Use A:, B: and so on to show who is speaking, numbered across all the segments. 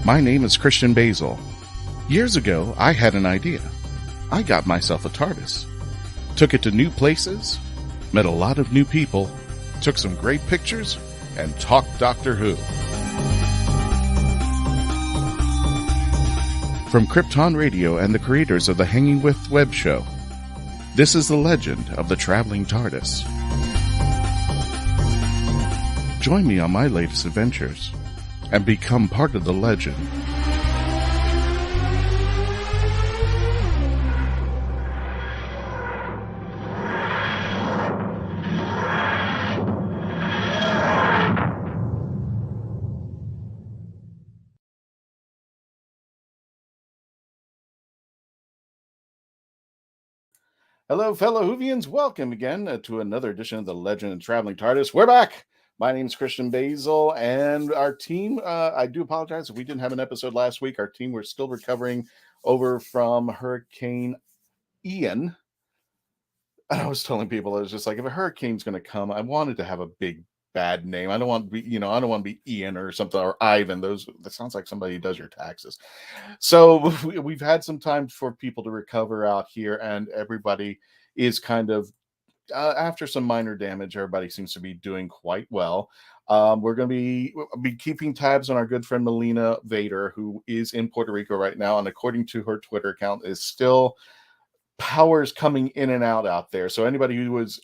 A: My name is Christian Basil. Years ago, I had an idea. I got myself a TARDIS. Took it to new places, met a lot of new people, took some great pictures, and talked Doctor Who. From Krypton Radio and the creators of the Hanging With web show, this is the legend of the Traveling TARDIS. Join me on my latest adventures and become part of the legend. Hello, fellow Whovians. Welcome again to another edition of the Legend of the Traveling TARDIS. We're back. My name is Christian Basil, and our team, I do apologize if we didn't have an episode last week. Our team, we're still recovering over from Hurricane Ian. I was telling people, I was just like, if a hurricane's going to come, I wanted to have a big, bad name. I don't want to be, I don't want to be Ian or something, or Ivan. That sounds like somebody who does your taxes. So we've had some time for people to recover out here, and everybody is kind of, after some minor damage, everybody seems to be doing quite well. We're going to be keeping tabs on our good friend Melina Vader, who is in Puerto Rico right now, and according to her Twitter account, is still powers coming in and out there. So anybody who was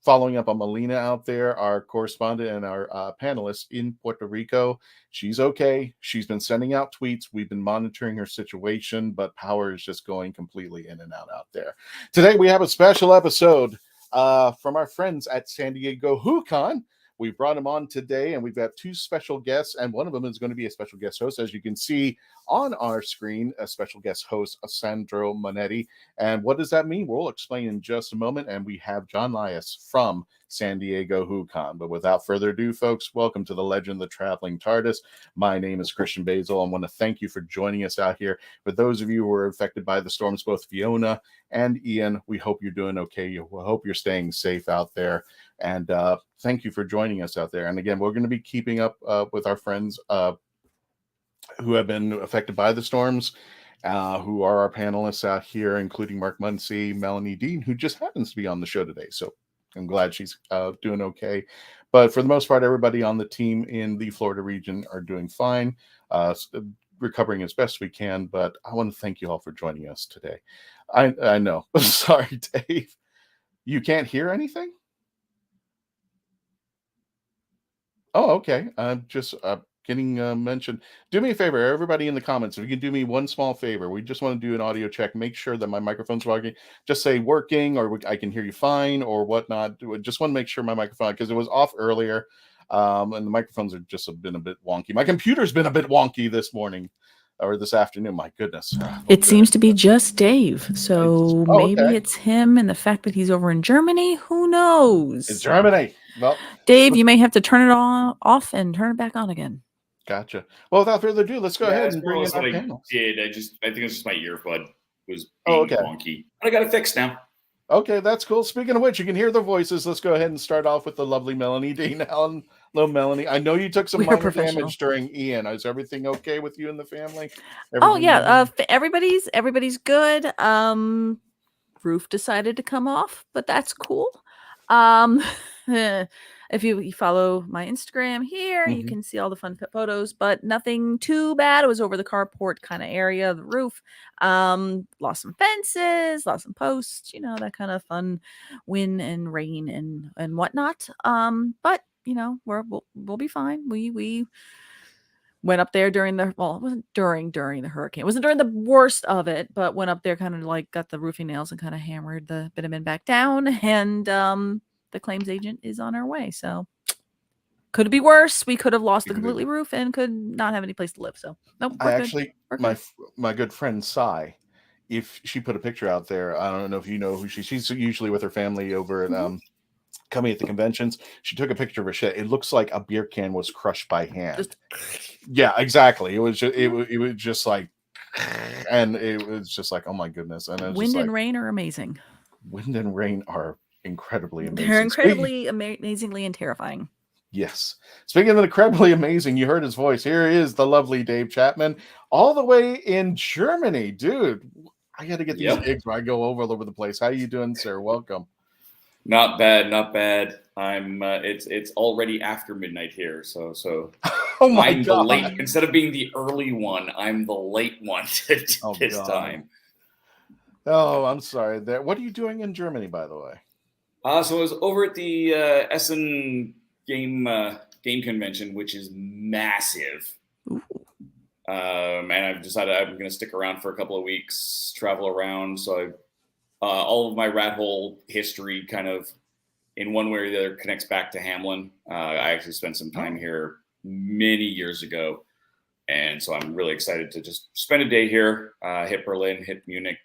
A: following up on Melina out there, our correspondent and our panelist in Puerto Rico, she's okay. She's been sending out tweets. We've been monitoring her situation, but power is just going completely in and out there. Today we have a special episode from our friends at San Diego WHOCon. We brought them on today, and we've got two special guests, and one of them is going to be a special guest host. As you can see on our screen, a special guest host, Sandro Monetti. And what does that mean? We'll explain in just a moment. And we have John Lias from San Diego WHOCon. But without further ado, folks, welcome to the Legend of the Traveling TARDIS. My name is Christian Basil. I want to thank you for joining us out here. For those of you who were affected by the storms, both Fiona and Ian, we hope you're doing okay. We hope you're staying safe out there. And thank you for joining us out there. And again, we're going to be keeping up with our friends who have been affected by the storms, who are our panelists out here, including Mark Muncy, Melanie Dean, who just happens to be on the show today. So I'm glad she's doing okay. But for the most part, everybody on the team in the Florida region are doing fine, recovering as best we can. But I want to thank you all for joining us today. I know. Sorry, Dave. You can't hear anything? Oh, okay. Just getting mentioned. Do me a favor, everybody in the comments. If you can do me one small favor, we just want to do an audio check. Make sure that my microphone's working. Just say working, or I can hear you fine, or whatnot. Just want to make sure my microphone, because it was off earlier, and the microphones are just been a bit wonky. My computer's been a bit wonky this morning. Or this afternoon, my goodness.
B: It seems to be just Dave, so maybe
A: okay.
B: It's him, and the fact that he's over in Germany, who knows?
A: In Germany. Well,
B: Dave, you may have to turn it off and turn it back on again.
A: Gotcha. Well, without further ado, let's go ahead and bring in our panel.
C: I think it's just my earbud was being wonky. I got it fixed now.
A: Okay, that's cool. Speaking of which, you can hear the voices. Let's go ahead and start off with the lovely Melanie Dean. Hello, Melanie. I know you took some minor damage during Ian. Is everything okay with you and the family?
B: Everybody's good. Roof decided to come off, but that's cool. If you follow my Instagram here, you can see all the fun photos, but nothing too bad. It was over the carport kind of area, the roof. Lost some fences, lost some posts, that kind of fun wind and rain and whatnot. But we'll be fine. We went up there during it wasn't during the hurricane. It wasn't during the worst of it, but went up there kind of like got the roofing nails and kind of hammered the bitumen back down, and the claims agent is on our way. So could it be worse? We could have lost the completely roof and could not have any place to live. So nope.
A: My good friend Sai, if she put a picture out there, I don't know if you know who she's usually with her family over at coming at the conventions. She took a picture of her shed. It looks like a beer can was crushed by hand. Yeah, exactly. It was just it was just like, and it was just like, oh my goodness. And
B: wind and rain are amazing.
A: Wind and rain are incredibly amazing.
B: They're incredibly amazingly and terrifying.
A: Yes. Speaking of the incredibly amazing, you heard his voice. Here is the lovely Dave Chapman, all the way in Germany. Dude, I got to get these gigs where I go over all over the place. How you doing, sir? Welcome.
C: Not bad, not bad. I'm. It's already after midnight here, so.
A: Oh my
C: I'm
A: God.
C: the late. Instead of being the early one, I'm the late one this time.
A: Oh, I'm sorry. There. What are you doing in Germany, by the way?
C: So I was over at the Essen game convention, which is massive. And I've decided I'm going to stick around for a couple of weeks, travel around. So all of my rat hole history kind of in one way or the other connects back to Hamlin. I actually spent some time here many years ago. And so I'm really excited to just spend a day here, hit Berlin, hit Munich,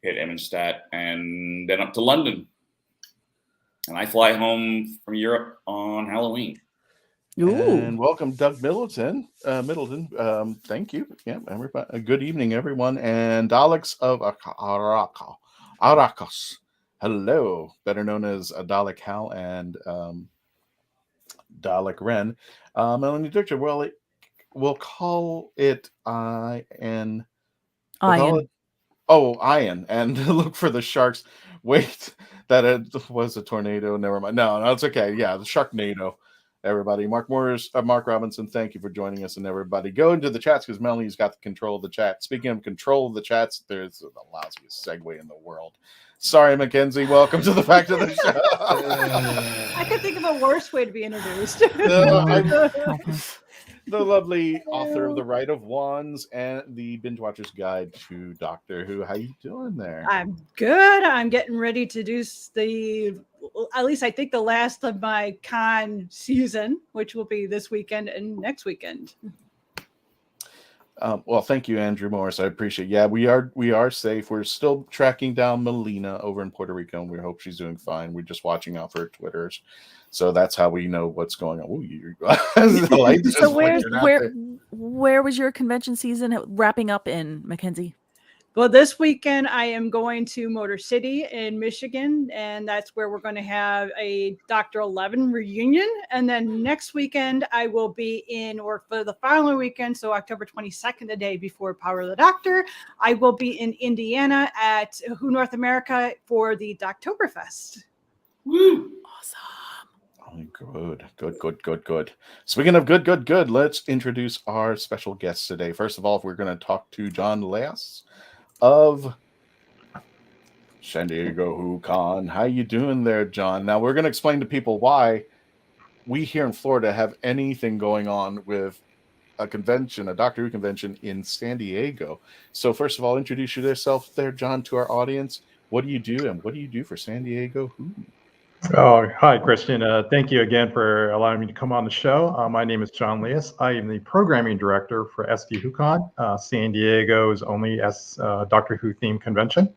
C: hit Immenstadt, and then up to London. And I fly home from Europe on Halloween.
A: Ooh. And welcome, Doug Middleton. Thank you. Yeah, everybody. Good evening, everyone. And Daleks of Arrakos. Hello, better known as Dalek Hal and Dalek Ren. Melanie Dictor. Well, we'll call it Ian. Ian. And look for the sharks. Wait, that it was a tornado. Never mind. No, it's okay. Yeah, the Sharknado. Everybody, Mark Robinson, thank you for joining us, and everybody go into the chats because Melanie's got the control of the chat. Speaking of control of the chats, there's the loudest segue in the world. Sorry, Mackenzie. Welcome to the Fact of the Show.
D: I could think of a worse way to be introduced.
A: The lovely author of The Right of Wands and the Binge Watcher's Guide to Doctor Who. How you doing there?
D: I'm good. I'm getting ready to do at least I think the last of my con season, which will be this weekend and next weekend.
A: Well, thank you, Andrew Morris. I appreciate it. Yeah, we are safe. We're still tracking down Melina over in Puerto Rico, and we hope she's doing fine. We're just watching out for her Twitters. So that's how we know what's going on.
B: So where was your convention season wrapping up in, Mackenzie?
D: Well, this weekend I am going to Motor City in Michigan, and that's where we're going to have a Dr. 11 reunion. And then next weekend I will be for the following weekend, so October 22nd, the day before Power of the Doctor, I will be in Indiana at WHO North America for the Doctoberfest.
C: Woo!
B: Awesome.
A: Good. Speaking of good, let's introduce our special guests today. First of all, we're going to talk to John Leas of San Diego WHOCon. How you doing there, John? Now, we're going to explain to people why we here in Florida have anything going on with a convention, a Doctor Who convention in San Diego. So first of all, introduce yourself there, John, to our audience. What do you do, and what do you do for San Diego Who?
E: Oh, hi, Christian. Thank you again for allowing me to come on the show. My name is John Leas. I am the programming director for SD WHOCon, San Diego's only Doctor Who themed convention.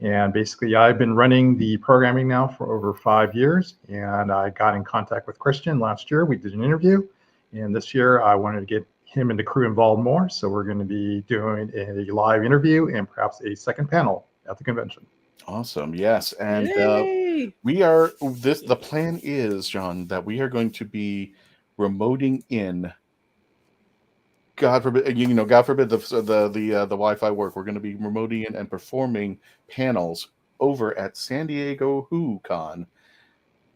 E: And basically, I've been running the programming now for over 5 years. And I got in contact with Christian last year. We did an interview. And this year, I wanted to get him and the crew involved more. So we're going to be doing a live interview and perhaps a second panel at the convention.
A: Awesome. Yes. And the plan is, John, that we are going to be remoting in, God forbid the Wi-Fi work. We're going to be remoting in and performing panels over at San Diego WHOCon,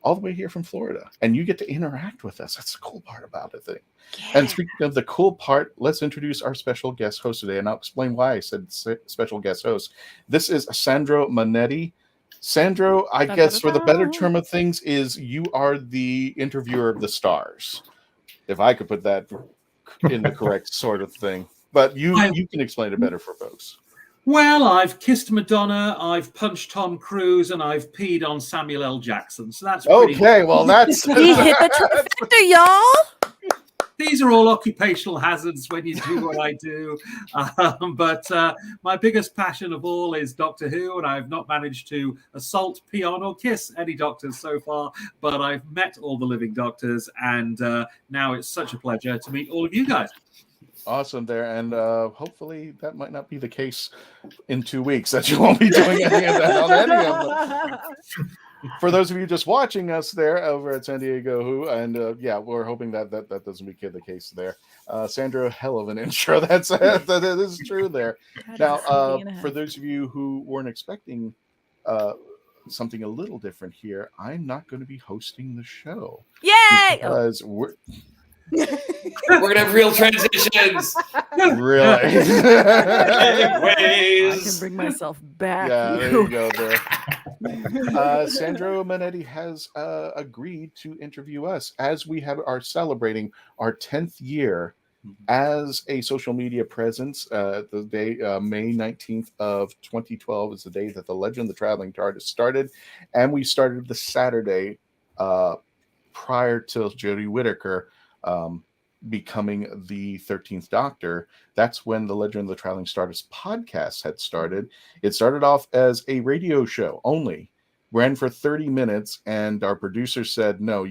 A: all the way here from Florida. And you get to interact with us. That's the cool part about it. Yeah. And speaking of the cool part, let's introduce our special guest host today. And I'll explain why I said special guest host. This is Sandro Monetti. Sandro, I guess for the better term of things, is you are the interviewer of the stars. If I could put that in the correct sort of thing. But you can explain it better for folks.
F: Well, I've kissed Madonna, I've punched Tom Cruise, and I've peed on Samuel L. Jackson. So that's
A: okay. Well, that's
B: he hit the trifecta, y'all.
F: These are all occupational hazards when you do what I do. But my biggest passion of all is Doctor Who, and I've not managed to assault, pee on, or kiss any doctors so far. But I've met all the living doctors, and now it's such a pleasure to meet all of you guys.
A: Awesome there, and hopefully that might not be the case in 2 weeks, that you won't be doing any of that on any of them. for those of you just watching us there over at San Diego Who, and yeah, we're hoping that doesn't become the case there. Sandra, hell of an intro. That is true there. Now, for those of you who weren't expecting something a little different here, I'm not going to be hosting the show.
B: Yay!
A: Because we're
C: gonna have real transitions.
A: Really?
B: I can bring myself back.
A: Yeah, there you go. There. Sandro Monetti has agreed to interview us as we are celebrating our 10th year as a social media presence. The day May 19th of 2012 is the day that the Legend of the Traveling TARDIS started, and we started the Saturday prior to Jodie Whittaker becoming the 13th Doctor. That's when the Legend of the Traveling TARDIS podcast had started. It started off as a radio show only, ran for 30 minutes, and our producer said, no,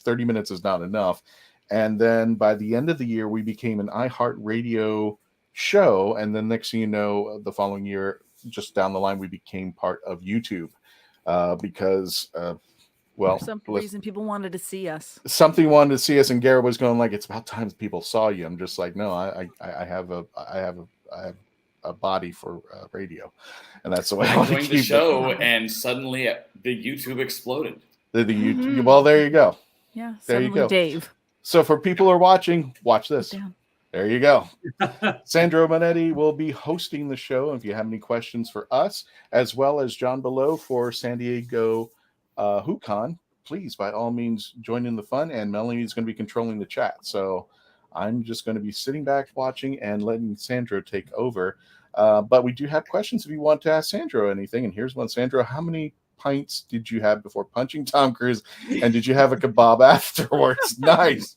A: 30 minutes is not enough. And then by the end of the year, we became an iHeartRadio show. And then next thing you know, the following year, just down the line, we became part of YouTube because well,
B: for some reason people wanted to see us.
A: Something wanted to see us, and Garrett was going like, "It's about time people saw you." I'm just like, "No, I have a body for radio," and that's the way I
C: joined the show. And suddenly, the YouTube exploded.
A: The YouTube. Well, there you go.
B: Yeah,
A: there you go,
B: Dave.
A: So for people who are watching, watch this. There you go. Sandro Monetti will be hosting the show. If you have any questions for us, as well as John Below for San Diego WHOCon, please by all means join in the fun, and Melanie is going to be controlling the chat, so I'm just going to be sitting back watching and letting Sandro take over, but we do have questions if you want to ask Sandro anything. And here's one. Sandro, how many pints did you have before punching Tom Cruise, and did you have a kebab afterwards? Nice.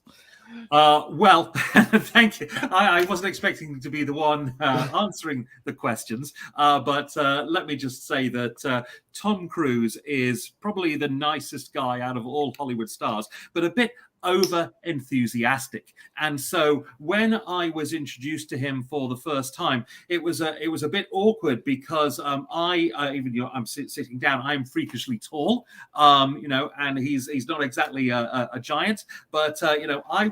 F: Well, thank you. I wasn't expecting to be the one answering the questions, but let me just say that Tom Cruise is probably the nicest guy out of all Hollywood stars, but a bit over enthusiastic. And so when I was introduced to him for the first time, it was a bit awkward because I'm sitting down, I'm freakishly tall, and he's not exactly a giant, but I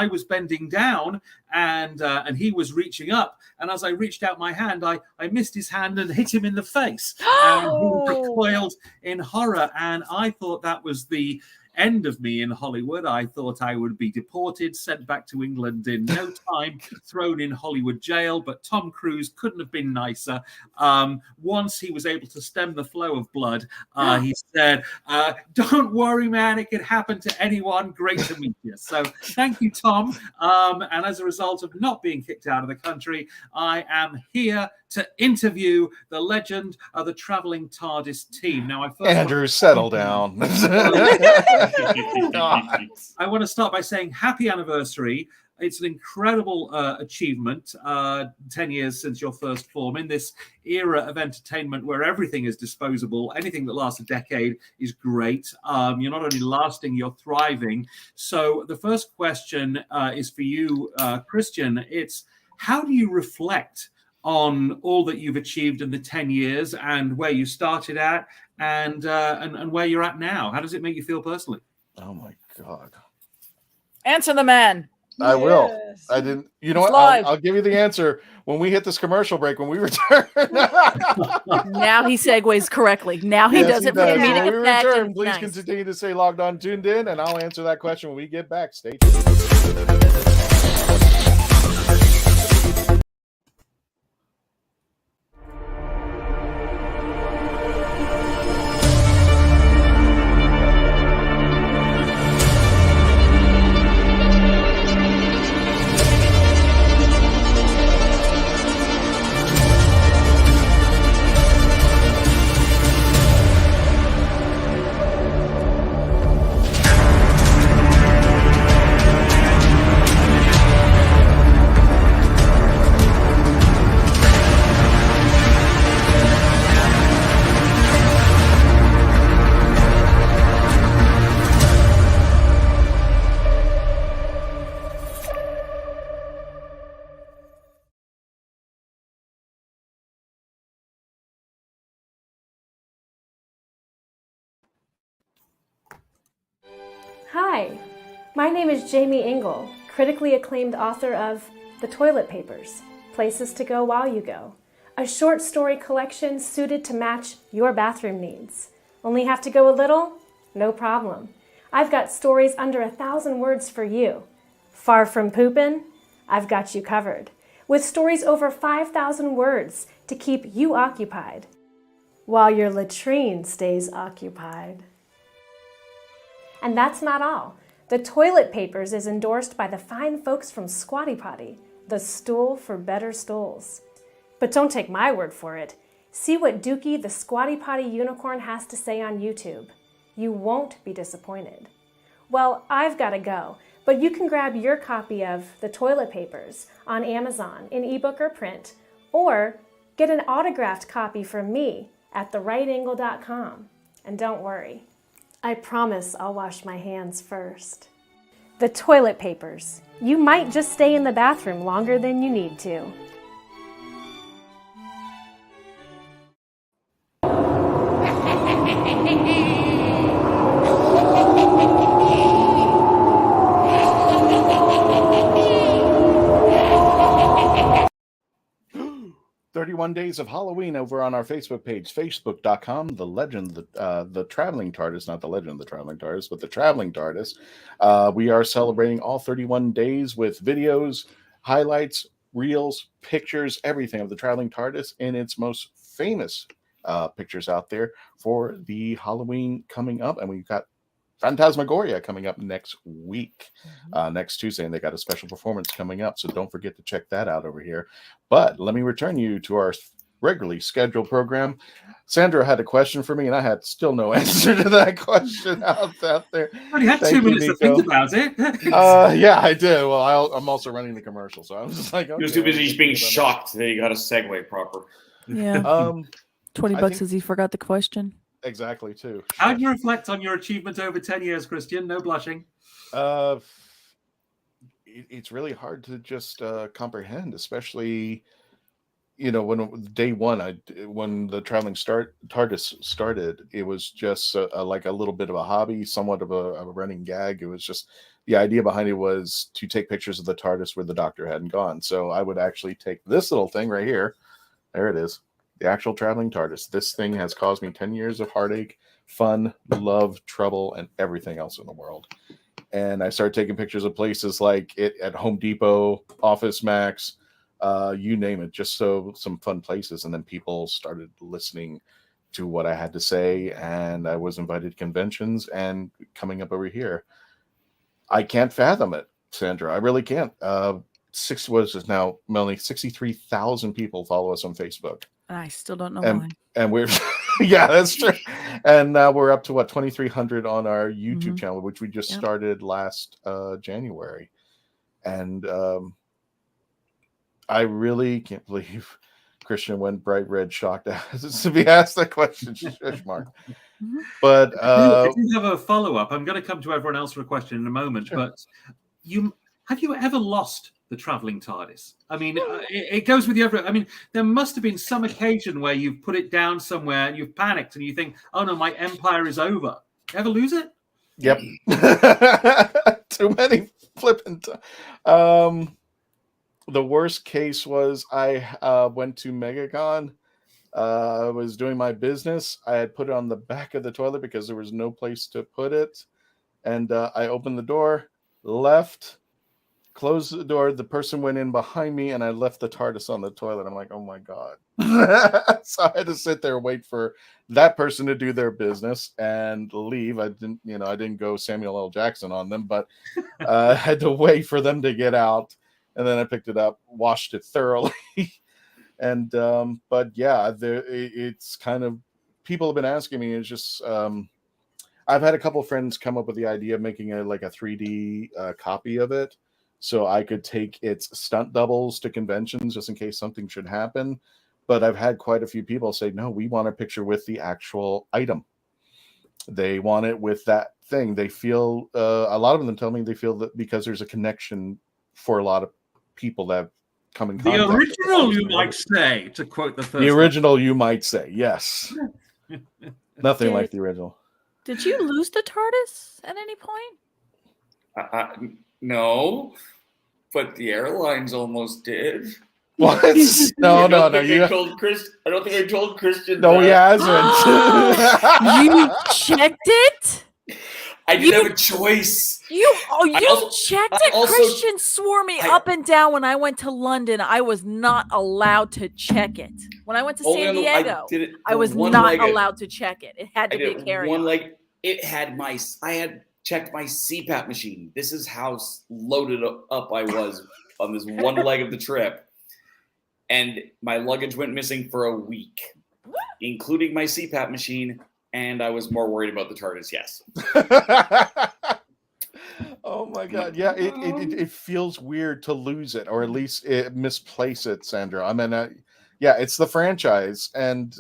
F: was bending down and he was reaching up, and as I reached out my hand, I missed his hand and hit him in the face, and he recoiled in horror, and I thought that was the end of me in Hollywood. I thought I would be deported, sent back to England in no time, thrown in Hollywood jail. But Tom Cruise couldn't have been nicer. Once he was able to stem the flow of blood, he said, "Don't worry, man, it could happen to anyone. Great to meet you." So thank you, Tom. And as a result of not being kicked out of the country, I am here to interview the Legend of the Traveling TARDIS team. Now,
A: Andrew, settle down.
F: I want to start by saying happy anniversary. It's an incredible achievement, 10 years since your first form. In this era of entertainment where everything is disposable, anything that lasts a decade is great. You're not only lasting, you're thriving. So the first question is for you, Christian. It's, how do you reflect on all that you've achieved in the 10 years and where you started at and where you're at now? How does it make you feel personally?
A: Oh my God.
B: Answer the man.
A: I will. I didn't. You know what? I'll give you the answer when we hit this commercial break, when we return.
B: Now he segues correctly. Now he does it for the meeting
A: when we
B: effect.
A: return, please continue to stay logged on, tuned in, and I'll answer that question when we get back. Stay tuned.
G: Hi, my name is Jamie Engel, critically acclaimed author of The Toilet Papers, Places to Go While You Go, a short story collection suited to match your bathroom needs. Only have to go a little? No problem. I've got stories under 1,000 words for you. Far from poopin'? I've got you covered, with stories over 5,000 words to keep you occupied, while your latrine stays occupied. And that's not all. The Toilet Papers is endorsed by the fine folks from Squatty Potty, the stool for better stools. But don't take my word for it. See what Dookie the Squatty Potty unicorn has to say on YouTube. You won't be disappointed. Well, I've got to go, but you can grab your copy of The Toilet Papers on Amazon in ebook or print, or get an autographed copy from me at therightangle.com. And don't worry, I promise I'll wash my hands first. The Toilet Papers. You might just stay in the bathroom longer than you need to.
A: "31 Days of Halloween" over on our Facebook page, facebook.com, the Traveling TARDIS, not the Legend of the Traveling TARDIS, but the Traveling TARDIS. We are celebrating all 31 days with videos, highlights, reels, pictures, everything of the Traveling TARDIS in its most famous pictures out there for the Halloween coming up. And we've got Phantasmagoria coming up next week, next Tuesday, and they got a special performance coming up, so don't forget to check that out over here. But let me return you to our regularly scheduled program. Sandra had a question for me, and I had still no answer to that question out there.
F: I only had 2 minutes to think about it.
A: Yeah, I did. Well, I'm also running the commercial, so I was just like, okay,
C: He was too busy being shocked that he got a segue proper.
B: Yeah. $20 because he forgot the question.
A: Exactly, too.
F: How do you reflect on your achievement over 10 years, Christian? No blushing.
A: It's really hard to just comprehend, especially, when day one, when the Traveling TARDIS started, it was just like a little bit of a hobby, somewhat of a running gag. It was just, the idea behind it was to take pictures of the TARDIS where the Doctor hadn't gone. So I would actually take this little thing right here. There it is. The actual Traveling TARDIS. This thing has caused me 10 years of heartache, fun, love, trouble, and everything else in the world. And I started taking pictures of places like it at Home Depot, Office Max, you name it, just some fun places. And then people started listening to what I had to say, and I was invited to conventions and coming up over here. I can't fathom it, Sandra. I really can't. Now, Melanie, 63,000 people follow us on Facebook.
B: I still don't know why.
A: And we're, yeah, that's true. And now we're up to 2,300 on our YouTube channel, which we just started last January. And I really can't believe Christian went bright red shocked to be asked that question. Shush, Mark. But
F: I do have a follow-up. I'm going to come to everyone else for a question in a moment. Sure. But have you ever lost the Traveling TARDIS? I mean, it goes with you. I mean, there must have been some occasion where you've put it down somewhere and you've panicked and you think, "Oh no, my empire is over." Ever lose it?
A: Yep. Too many flipping. The worst case was I went to MegaCon. I was doing my business. I had put it on the back of the toilet because there was no place to put it. And I opened the door, left, closed the door. The person went in behind me, and I left the TARDIS on the toilet. I'm like, oh my God. So I had to sit there and wait for that person to do their business and leave. I didn't go Samuel L. Jackson on them, but I had to wait for them to get out. And then I picked it up, washed it thoroughly. And, but yeah, it's kind of, people have been asking me, it's just, I've had a couple of friends come up with the idea of making a 3D copy of it. So I could take its stunt doubles to conventions just in case something should happen. But I've had quite a few people say, no, we want a picture with the actual item. They want it with that thing. They feel, a lot of them tell me they feel that because there's a connection for a lot of people that come in contact.
F: The original, you might say, to quote the first.
A: The original, you might say, yes. Nothing like the original.
B: Did you lose the TARDIS at any point?
C: No, but the airlines almost did.
A: What? No. You
C: told Chris. I don't think I told Christian.
A: No, he hasn't.
B: You checked it?
C: I didn't have a choice.
B: You checked it? Christian swore me up and down when I went to London. I was not allowed to check it. When I went to San Diego, I was not allowed to check it. It had to be a carry-on.
C: I had checked my CPAP machine. This is how loaded up I was on this one leg of the trip. And my luggage went missing for a week, including my CPAP machine. And I was more worried about the TARDIS, yes.
A: Oh my God. Yeah, it feels weird to lose it, or at least misplace it, Sandra. I mean, yeah, it's the franchise. And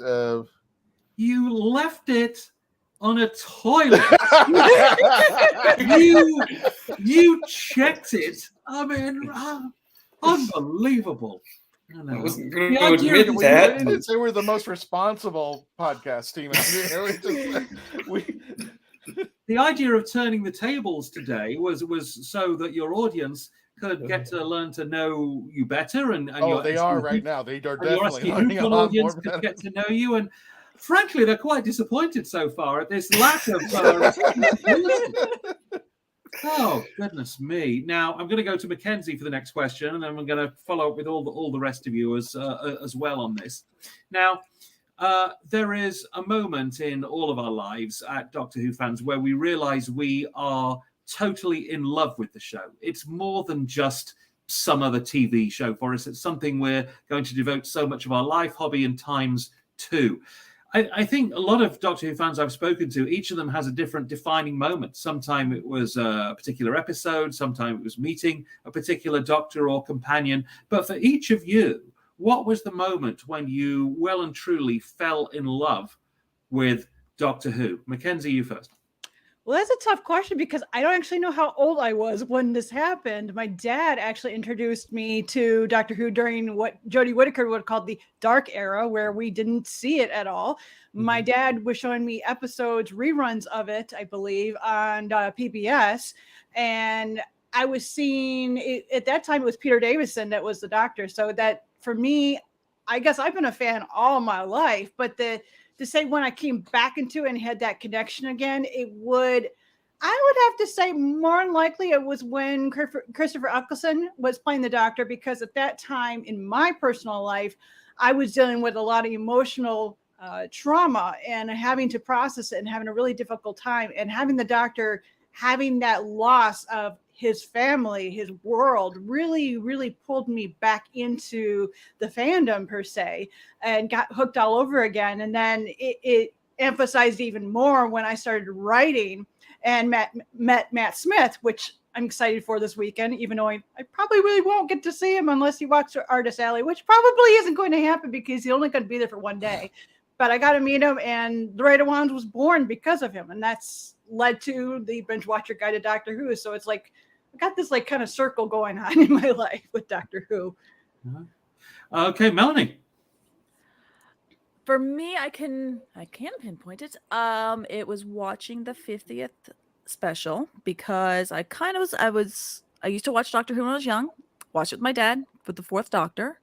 F: you left it on a toilet. you checked it. I mean, unbelievable.
C: I wasn't going to admit that.
A: We didn't say we're the most responsible podcast team.
F: The idea of turning the tables today was so that your audience could get to learn to know you better, and
A: they are right now. They are definitely learning a
F: lot audience
A: more
F: could get to know you, and frankly, they're quite disappointed so far at this lack of. Oh, goodness me. Now, I'm going to go to Mackenzie for the next question, and then we're going to follow up with all the rest of you as well on this. Now, there is a moment in all of our lives at Doctor Who fans where we realize we are totally in love with the show. It's more than just some other TV show for us. It's something we're going to devote so much of our life, hobby, and times to. I think a lot of Doctor Who fans I've spoken to, each of them has a different defining moment. Sometimes it was a particular episode, sometimes it was meeting a particular doctor or companion. But for each of you, what was the moment when you well and truly fell in love with Doctor Who? Mackenzie, you first.
D: Well, that's a tough question because I don't actually know how old I was when this happened. My dad actually introduced me to Doctor Who during what Jodie Whittaker would have called the dark era, where we didn't see it at all. Mm-hmm. My dad was showing me episodes, reruns of it, I believe, on PBS. And I was seeing it, at that time, it was Peter Davison that was the Doctor. So that for me, I guess I've been a fan all my life, but to say when I came back into it and had that connection again, I would have to say more than likely it was when Christopher Eccleston was playing the Doctor, because at that time in my personal life, I was dealing with a lot of emotional trauma and having to process it and having a really difficult time, and having the Doctor having that loss of his family, his world, really, really pulled me back into the fandom per se, and got hooked all over again. And then it emphasized even more when I started writing and met Matt Smith, which I'm excited for this weekend, even though I probably really won't get to see him unless he walks to Artist Alley, which probably isn't going to happen because he's only going to be there for one day. But I got to meet him, and The Right of Wands was born because of him. And that's led to the Binge Watcher Guide to Doctor Who. So it's like, I got this like kind of circle going on in my life with Doctor Who.
F: Okay, Melanie.
B: For me, I can pinpoint it. It was watching the 50th special, because I used to watch Doctor Who when I was young, watched it with my dad with the Fourth Doctor.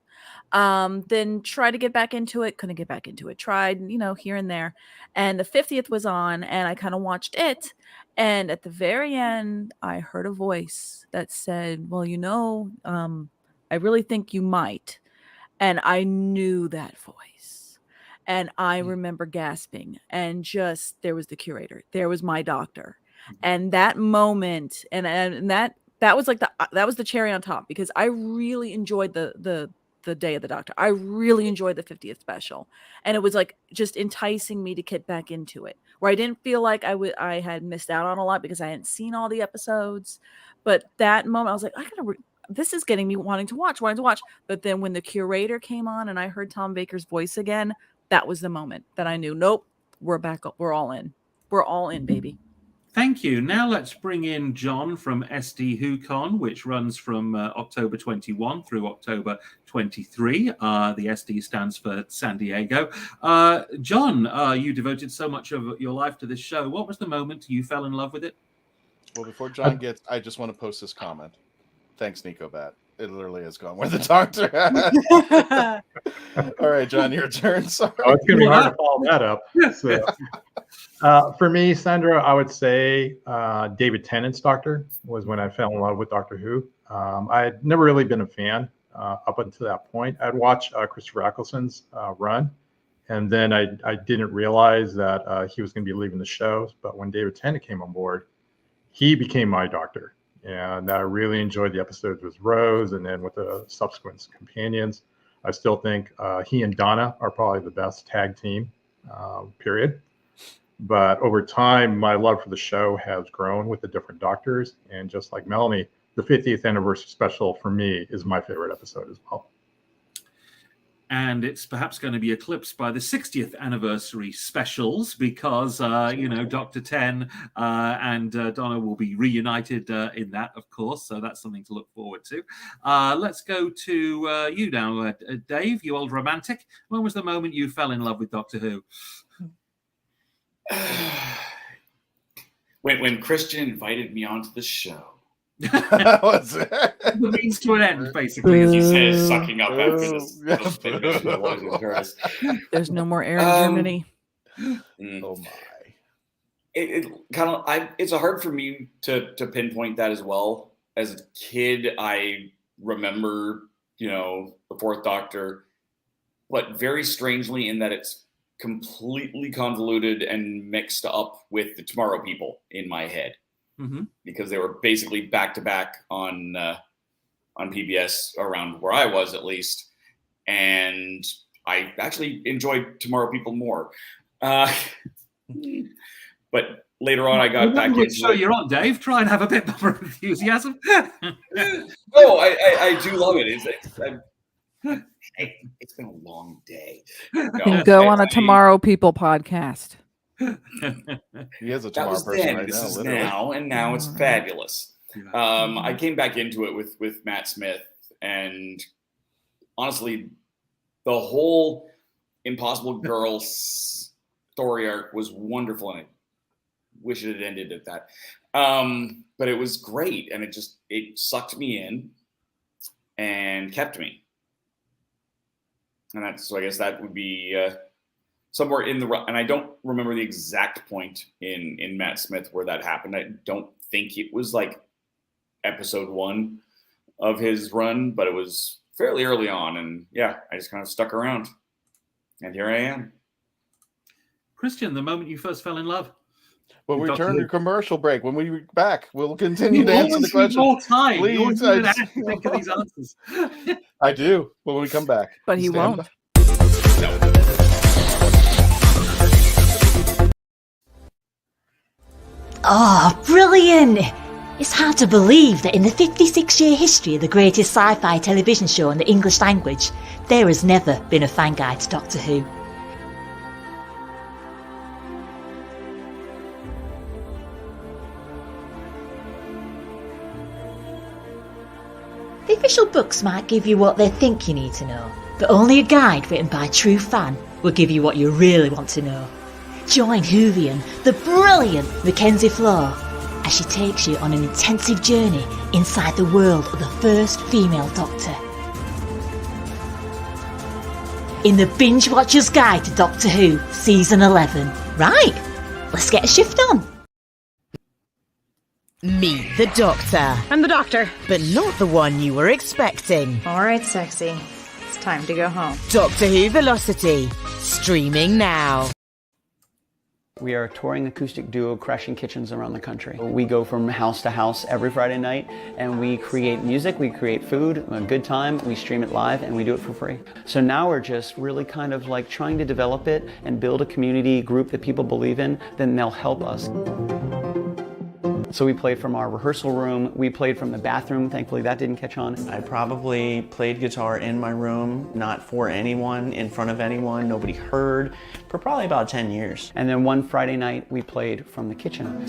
B: Then tried to get back into it, couldn't get back into it. Tried, here and there. And the 50th was on, and I kind of watched it. And at the very end, I heard a voice that said, well, I really think you might. And I knew that voice. And I remember gasping, and there was the curator. There was my doctor. And that moment, and that was like that was the cherry on top, because I really enjoyed the Day of the Doctor. I really enjoyed the 50th special, and it was like just enticing me to get back into it, where I didn't feel like I had missed out on a lot because I hadn't seen all the episodes. But that moment, I was like, this is getting me wanting to watch. But then when the curator came on and I heard Tom Baker's voice again, that was the moment that I knew, nope, we're back up. We're all in. We're all in, baby.
F: Thank you. Now let's bring in John from SD WHOCON, which runs from October 21 through October 23. The SD stands for San Diego. John, you devoted so much of your life to this show. What was the moment you fell in love with it?
A: Well, before John gets, I just want to post this comment. Thanks, Nico Bat. It literally has gone where the doctor had. All right, John, your turn. Sorry.
E: Oh, it's going to be hard to follow that up. So, for me, Sandra, I would say David Tennant's Doctor was when I fell in love with Doctor Who. I had never really been a fan up until that point. I'd watched Christopher Eccleston's run, and then I didn't realize that he was going to be leaving the show. But when David Tennant came on board, he became my Doctor. And I really enjoyed the episodes with Rose and then with the subsequent companions. I still think he and Donna are probably the best tag team, period. But over time, my love for the show has grown with the different Doctors. And just like Melanie, the 50th anniversary special for me is my favorite episode as well.
F: And it's perhaps going to be eclipsed by the 60th anniversary specials because, Dr. Ten and Donna will be reunited in that, of course. So that's something to look forward to. Let's go to you now, Dave, you old romantic. When was the moment you fell in love with Doctor Who?
C: When Christian invited me onto the show.
A: What's that?
F: The means to an end, basically.
C: As he says, sucking up after this little
B: There's no more air in Germany.
A: Oh my!
C: It's hard for me to pinpoint that as well. As a kid, I remember, the Fourth Doctor, but very strangely in that it's completely convoluted and mixed up with the Tomorrow People in my head. Mm-hmm. Because they were basically back to back on PBS around where I was, at least, and I actually enjoyed Tomorrow People more. But later on, I got back into.
F: So you're on, Dave. Try and have a bit more enthusiasm.
C: Oh, I do love it. It's been a long day.
B: Go on a Tomorrow People podcast.
A: He is a tomorrow person right now, literally.
C: And now it's fabulous. I came back into it with Matt Smith, and honestly, the whole Impossible Girl story arc was wonderful, and I wish it had ended at that. But it was great, and it sucked me in and kept me. And so I guess that would be somewhere in the, and I don't remember the exact point in Matt Smith where that happened. I don't think it was like episode 1 of his run, but it was fairly early on. And yeah, I just kind of stuck around, and here I am.
F: Christian, the moment you first fell in love?
A: When we turn to commercial break, when we back, we'll continue to answer the question.
F: More time.
A: Please,
F: think of these answers.
A: I do, but when we come back.
B: But he won't.
H: Oh, brilliant! It's hard to believe that in the 56-year history of the greatest sci-fi television show in the English language, there has never been a fan guide to Doctor Who. The official books might give you what they think you need to know, but only a guide written by a true fan will give you what you really want to know. Join Whovian, the brilliant Mackenzie Flaw, as she takes you on an intensive journey inside the world of the first female Doctor. In the Binge Watcher's Guide to Doctor Who, Season 11. Right, let's get a shift on.
I: Meet the Doctor.
J: I'm the Doctor.
I: But not the one you were expecting.
J: All right, sexy. It's time to go home.
I: Doctor Who Velocity, streaming now.
K: We are a touring acoustic duo crashing kitchens around the country. We go from house to house every Friday night, and we create music, we create food, a good time, we stream it live, and we do it for free. So now we're just really kind of like trying to develop it and build a community group that people believe in, then they'll help us. So we played from our rehearsal room. We played from the bathroom. Thankfully, that didn't catch on.
L: I probably played guitar in my room, not for anyone, in front of anyone, nobody heard, for probably about 10 years.
K: And then one Friday night, we played from the kitchen.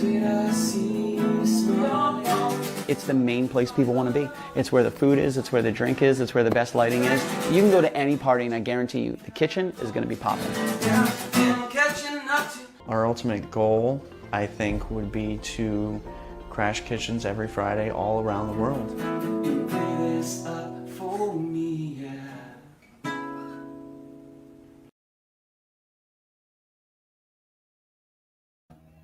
K: It's the main place people want to be. It's where the food is, it's where the drink is, it's where the best lighting is. You can go to any party and I guarantee you, the kitchen is going to be popping.
L: Our ultimate goal, I think, would be to crash kitchens every Friday all around the world.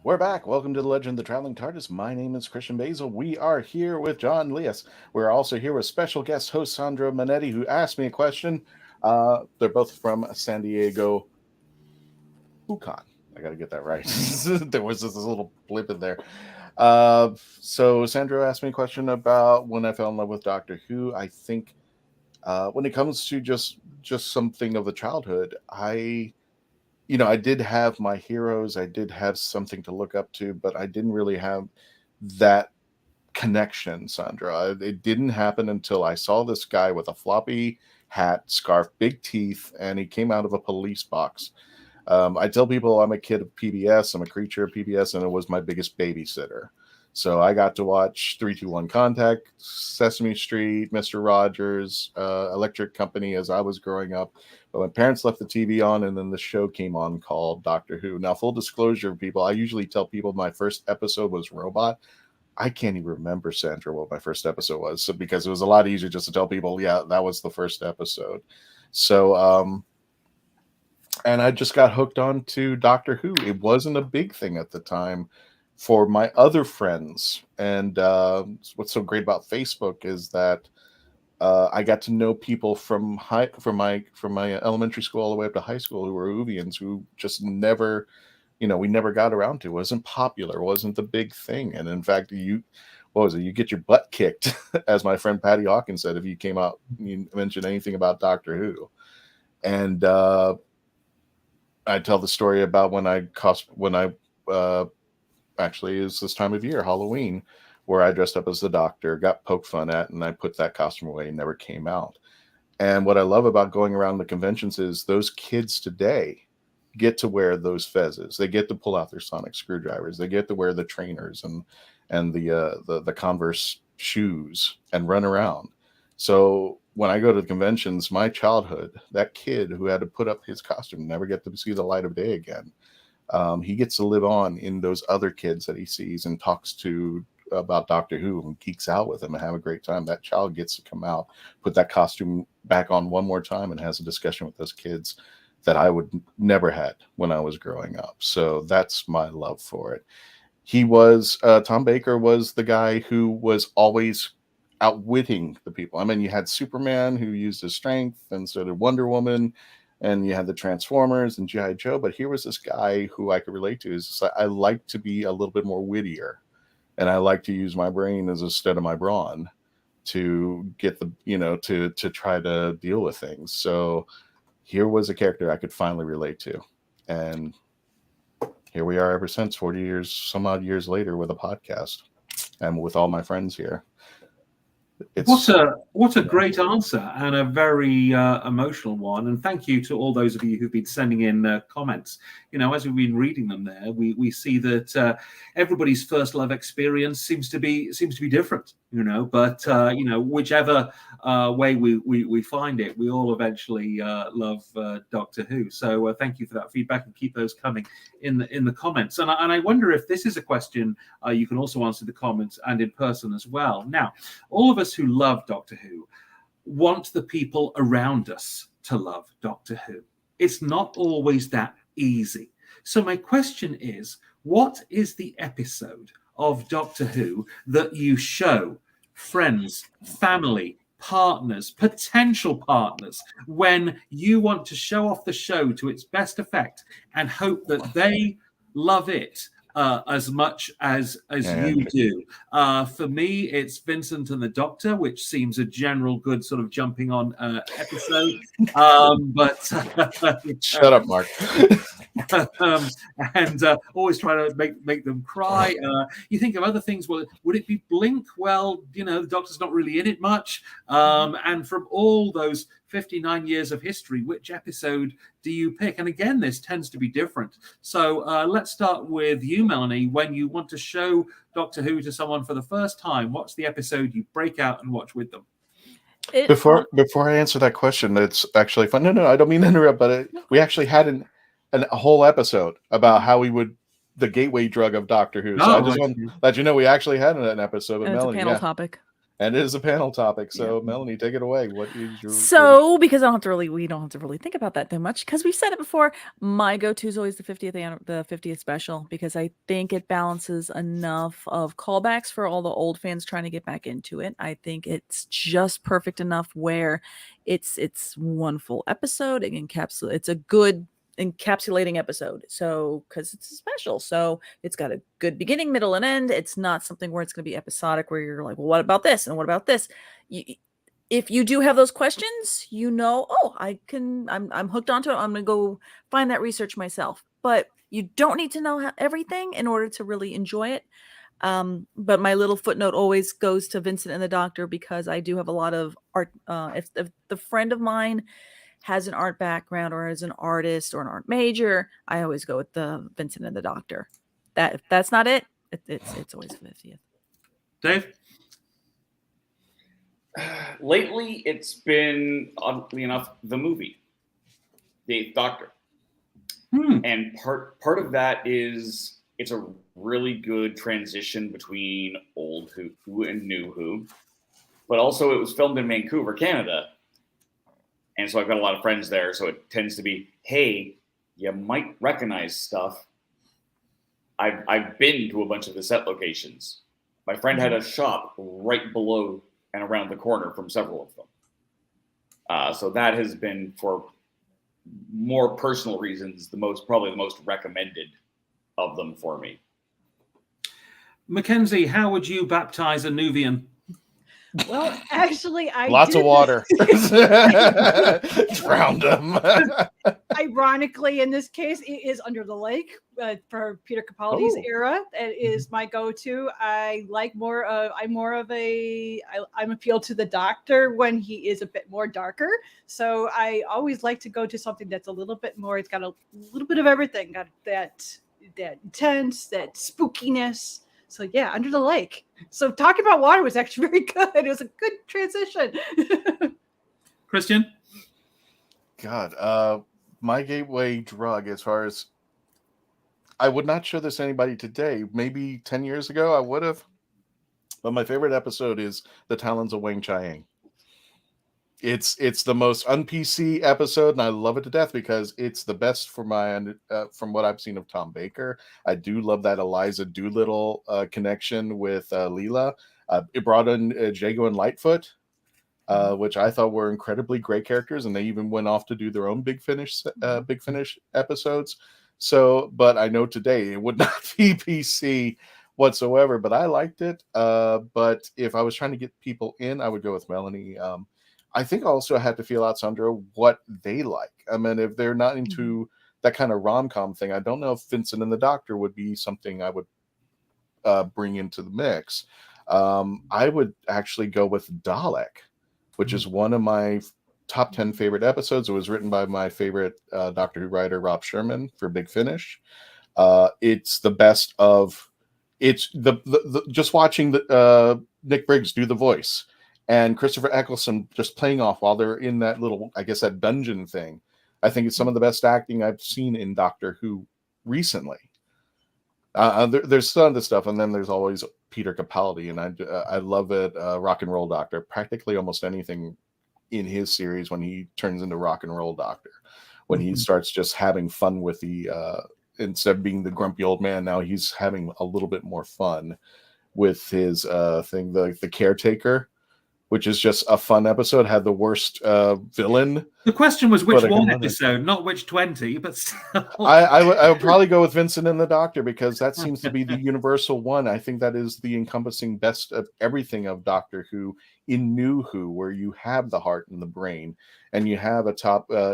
A: We're back. Welcome to the Legend of the Traveling TARDIS. My name is Christian Basil. We are here with John Leas. We're also here with special guest host Sandro Monetti, who asked me a question. They're both from San Diego WHOCON. I got to get that right. There was this little blip in there. So Sandro asked me a question about when I fell in love with Doctor Who. I think when it comes to just something of the childhood, I did have my heroes. I did have something to look up to, but I didn't really have that connection, Sandra. It didn't happen until I saw this guy with a floppy hat, scarf, big teeth, and he came out of a police box. I tell people I'm a kid of PBS. I'm a creature of PBS, and it was my biggest babysitter. So I got to watch 3-2-1 Contact, Sesame Street, Mr. Rogers, Electric Company as I was growing up. But my parents left the TV on, and then the show came on called Doctor Who. Now, full disclosure, people, I usually tell people my first episode was Robot. I can't even remember, Sandra, what my first episode was, because it was a lot easier just to tell people, yeah, that was the first episode. So, and I just got hooked on to Doctor Who. It wasn't a big thing at the time for my other friends. And what's so great about Facebook is that I got to know people from my elementary school all the way up to high school who were Whovians who just never, we never got around to. It wasn't popular, wasn't the big thing. And in fact, you get your butt kicked, as my friend Patty Hawkins said, if you came out, you mentioned anything about Doctor Who. And I tell the story about actually is this time of year, Halloween, where I dressed up as the Doctor, got poked fun at, and I put that costume away and never came out. And what I love about going around the conventions is those kids today get to wear those fezzes. They get to pull out their sonic screwdrivers. They get to wear the trainers and the Converse shoes and run around. So when I go to the conventions, my childhood, that kid who had to put up his costume, never get to see the light of day again. He gets to live on in those other kids that he sees and talks to about Doctor Who and geeks out with him and have a great time. That child gets to come out, put that costume back on one more time, and has a discussion with those kids that I would never had when I was growing up. So that's my love for it. He was Tom Baker was the guy who was always outwitting the people. I mean, you had Superman who used his strength, and so did Wonder Woman, and you had the Transformers and G.I. Joe. But here was this guy who I could relate to. Is I like to be a little bit more wittier, and I like to use my brain as instead of my brawn to get the to try to deal with things. So here was a character I could finally relate to, and here we are ever since, 40 years, some odd years later, with a podcast and with all my friends here.
F: What a great answer, and a very emotional one. And thank you to all those of you who've been sending in comments. As we've been reading them there, we see that everybody's first love experience seems to be different. But whichever way we find it, we all eventually love Doctor Who. So thank you for that feedback, and keep those coming in the comments. And I wonder if this is a question you can also answer in the comments and in person as well. Now, all of us who love Doctor Who want the people around us to love Doctor Who. It's not always that easy. So my question is, what is the episode of Doctor Who that you show friends, family, partners, potential partners, when you want to show off the show to its best effect and hope that they love it as much as you do. For me, it's Vincent and the Doctor, which seems a general good sort of jumping on episode. But
A: shut up, Mark.
F: And always try to make them cry. You think of other things. Well, would it be Blink? Well, the Doctor's not really in it much. And from all those 59 years of history, which episode do you pick? And again, this tends to be different. So let's start with you, Melanie. When you want to show Doctor Who to someone for the first time, what's the episode you break out and watch with them?
A: Before I answer that question, it's actually fun. No, I don't mean to interrupt, but we actually had a whole episode about how we would the gateway drug of Doctor Who. So I just want to let you know we actually had an episode with Melanie.
B: It's a panel topic.
A: And it is a panel topic. So Melanie, take it away. What is
B: your because we don't have to really think about that too much because we've said it before. My go-to is always the 50th special because I think it balances enough of callbacks for all the old fans trying to get back into it. I think it's just perfect enough where it's one full episode. It's a good encapsulating episode, so because it's a special, so it's got a good beginning, middle, and end. It's not something where it's going to be episodic where you're like, well, what about this and what about this? If you do have those questions, I'm hooked onto it, I'm going to go find that research myself. But you don't need to know everything in order to really enjoy it. But my little footnote always goes to Vincent and the Doctor because I do have a lot of art. If the friend of mine has an art background or is an artist or an art major, I always go with the Vincent and the Doctor. If that's not it, it's always 50th.
F: Dave?
C: Lately, it's been, oddly enough, the movie, The Eighth Doctor. And part of that is it's a really good transition between old Who and new Who. But also it was filmed in Vancouver, Canada. And so I've got a lot of friends there. So it tends to be, hey, you might recognize stuff. I've been to a bunch of the set locations. My friend had a shop right below and around the corner from several of them. So that has been, for more personal reasons, probably the most recommended of them for me.
F: Mackenzie, how would you baptize a Nuvian?
D: Well, actually,
A: lots of water. Drowned them.
D: Ironically, in this case, it is Under the Lake for Peter Capaldi's era. That is my go-to. I'm appealed to the Doctor when he is a bit more darker. So I always like to go to something that's a little bit more. It's got a little bit of everything. Got that intense, that spookiness. So yeah, Under the Lake. So talking about water was actually very good. It was a good transition.
F: Christian?
A: God, my gateway drug, as far as I would not show this to anybody today. Maybe 10 years ago I would have. But my favorite episode is The Talons of Wang Chiang. It's the most un-PC episode, and I love it to death because it's the best for from what I've seen of Tom Baker. I do love that Eliza Doolittle connection with Leela. It brought in Jago and Lightfoot, which I thought were incredibly great characters, and they even went off to do their own Big Finish episodes. So, but I know today it would not be PC whatsoever, but I liked it. But if I was trying to get people in, I would go with Melanie. I think also I had to feel out, Sandra, what they like. I mean, if they're not into that kind of rom-com thing, I don't know if Vincent and the Doctor would be something I would bring into the mix. I would actually go with Dalek, which is one of my top 10 favorite episodes. It was written by my favorite Doctor Who writer, Rob Sherman, for Big Finish. It's the best of... It's the just watching Nick Briggs do the voice and Christopher Eccleston just playing off while they're in that little, I guess, that dungeon thing. I think it's some of the best acting I've seen in Doctor Who recently. There's some of the stuff, and then there's always Peter Capaldi, and I love it. Rock and Roll Doctor, practically almost anything in his series when he turns into Rock and Roll Doctor, when he starts just having fun with the instead of being the grumpy old man, now he's having a little bit more fun with his thing, the caretaker. which is just a fun episode, had the worst villain.
F: The question was which
A: But I
F: one
A: can run it.
F: episode, not which 20, but still.
A: I would probably go with Vincent and the Doctor, because that seems to be the universal one. I think that is the encompassing best of everything of Doctor Who in New Who, where you have the heart and the brain, and you have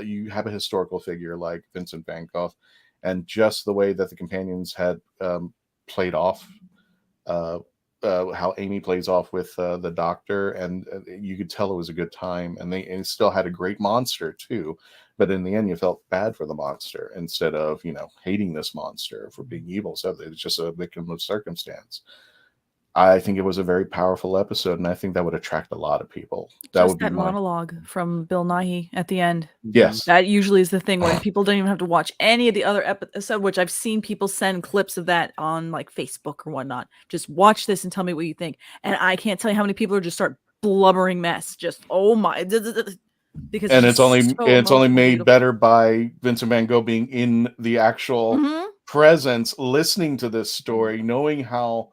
A: you have a historical figure like Vincent van Gogh, and just the way that the companions had played off how Amy plays off with the Doctor, and you could tell it was a good time, and they still had a great monster too. But in the end, you felt bad for the monster instead of, hating this monster for being evil. So it was just a victim of circumstance. I think it was a very powerful episode, and I think that would attract a lot of people. That would be
B: that monologue from Bill Nighy at the end.
A: Yes.
B: That usually is the thing when people don't even have to watch any of the other episode, which I've seen people send clips of that on like Facebook or whatnot. Just watch this and tell me what you think. And I can't tell you how many people are just start blubbering mess. Just, oh my, because
A: it's only made
B: beautiful.
A: better by Vincent van Gogh being in the actual presence, listening to this story, knowing how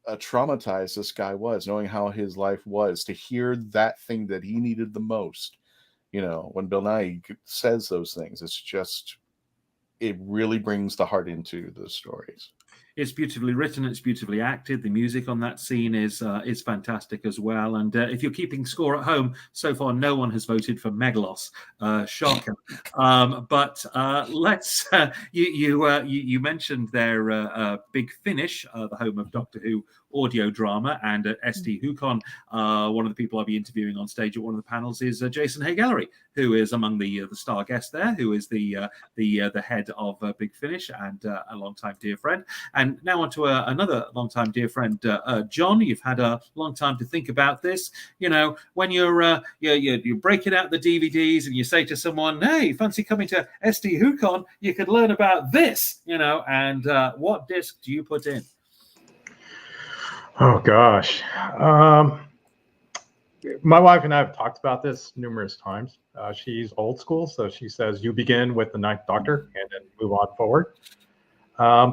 A: traumatized this guy was, knowing how his life was, to hear that thing that he needed the most. When Bill Nighy says those things, it really brings the heart into the stories.
F: It's beautifully written. It's beautifully acted. The music on that scene is fantastic as well. And if you're keeping score at home, so far no one has voted for Megalos. Shocker. But let's. You mentioned their Big Finish, the home of Doctor Who audio drama, and at ST WhoCon, one of the people I'll be interviewing on stage at one of the panels is Jason Hay-Gallery, who is among the star guests there, who is the head of Big Finish and a longtime dear friend. And now on to another longtime dear friend, John. You've had a long time to think about this. When you're breaking out the DVDs and you say to someone, "Hey, fancy coming to ST WhoCon? You could learn about this." And what disc do you put in?
E: Oh gosh. My wife and I have talked about this numerous times. She's old school, so she says you begin with the Ninth Doctor and then move on forward.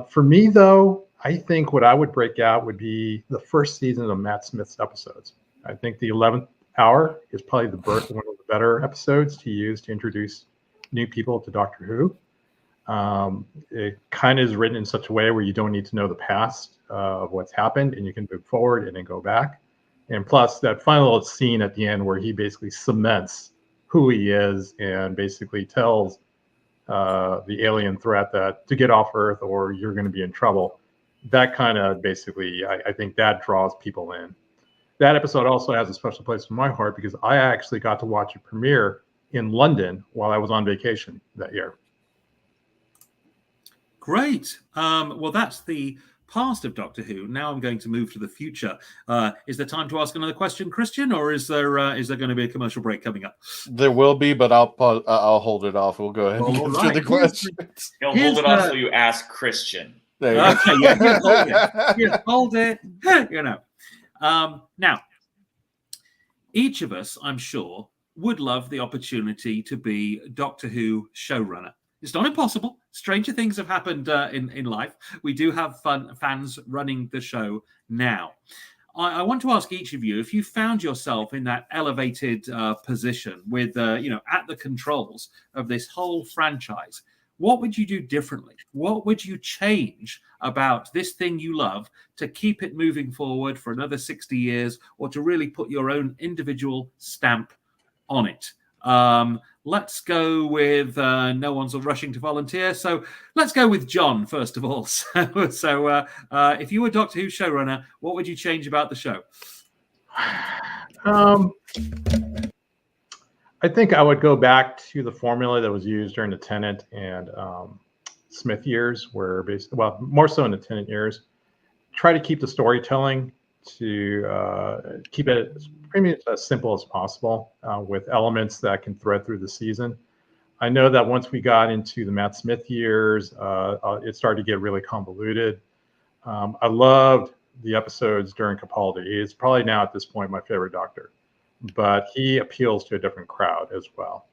E: For me, though, I think what I would break out would be the first season of Matt Smith's episodes. I think the 11th hour is probably one of the better episodes to use to introduce new people to Doctor Who. It kind of is written in such a way where you don't need to know the past of what's happened, and you can move forward and then go back. And plus that final scene at the end where he basically cements who he is and basically tells the alien threat that to get off Earth or you're going to be in trouble. That kind of basically, I think that draws people in. That episode also has a special place in my heart because I actually got to watch it premiere in London while I was on vacation that year.
F: Great. Well, that's the past of Doctor Who. Now I'm going to move to the future. Is there time to ask another question, Christian, or is there going to be a commercial break coming up?
A: There will be, but I'll hold it off. We'll go ahead and get to the questions.
C: He'll hold it off so you ask Christian.
A: There you go.
F: Yeah, hold it. Now, each of us, I'm sure, would love the opportunity to be Doctor Who showrunner. It's not impossible. Stranger things have happened in life. We do have fans running the show now. I want to ask each of you, if you found yourself in that elevated position with, at the controls of this whole franchise, what would you do differently? What would you change about this thing you love to keep it moving forward for another 60 years, or to really put your own individual stamp on it? Let's go with no one's rushing to volunteer. So let's go with John, first of all. So if you were Doctor Who showrunner, what would you change about the show?
E: I think I would go back to the formula that was used during the Tennant and Smith years, where more so in the Tennant years, try to keep the storytelling to keep it pretty much as simple as possible with elements that can thread through the season. I know that once we got into the Matt Smith years, it started to get really convoluted. I loved the episodes during Capaldi. It's probably now at this point my favorite Doctor, but he appeals to a different crowd as well.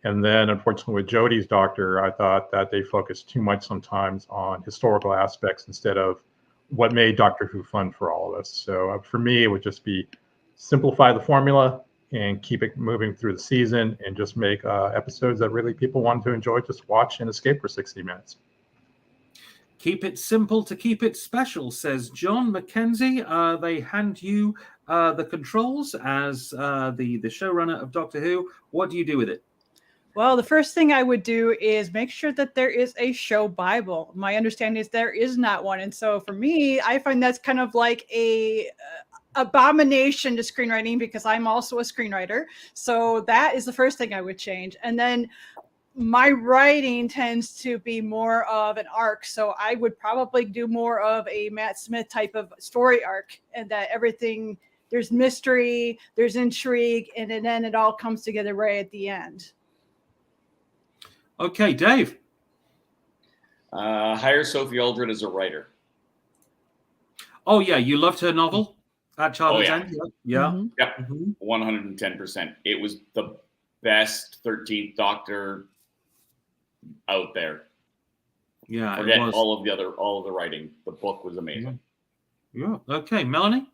E: And then unfortunately with Jodie's Doctor, I thought that they focused too much sometimes on historical aspects instead of what made Doctor Who fun for all of us. So for me, it would just be simplify the formula and keep it moving through the season, and just make episodes that really people want to enjoy, just watch and escape for 60 minutes.
F: Keep it simple to keep it special, says John Mackenzie. They hand you the controls as the showrunner of Doctor Who. What do you do with it?
D: Well, the first thing I would do is make sure that there is a show Bible. My understanding is there is not one. And so for me, I find that's kind of like a abomination to screenwriting, because I'm also a screenwriter. So that is the first thing I would change. And then my writing tends to be more of an arc. So I would probably do more of a Matt Smith type of story arc, and that everything, there's mystery, there's intrigue, and then it all comes together right at the end.
F: Okay, Dave.
C: Hire Sophie Aldred as a writer.
F: Oh, yeah. You loved her novel at Childhood's End? Yeah.
B: Mm-hmm.
C: Yep. 110%. It was the best 13th Doctor out there.
F: Yeah.
C: Forget
F: it was.
C: all of the writing. The book was amazing.
F: Yeah. Okay, Melanie?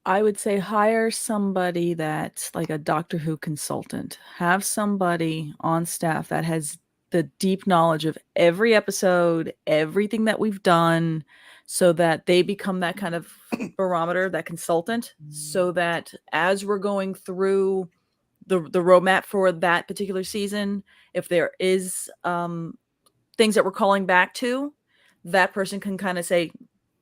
B: I would say hire somebody that's like a Doctor Who consultant. Have somebody on staff that has the deep knowledge of every episode, everything that we've done, so that they become that kind of barometer, that consultant, so that as we're going through the roadmap for that particular season, if there is things that we're calling back to, that person can kind of say,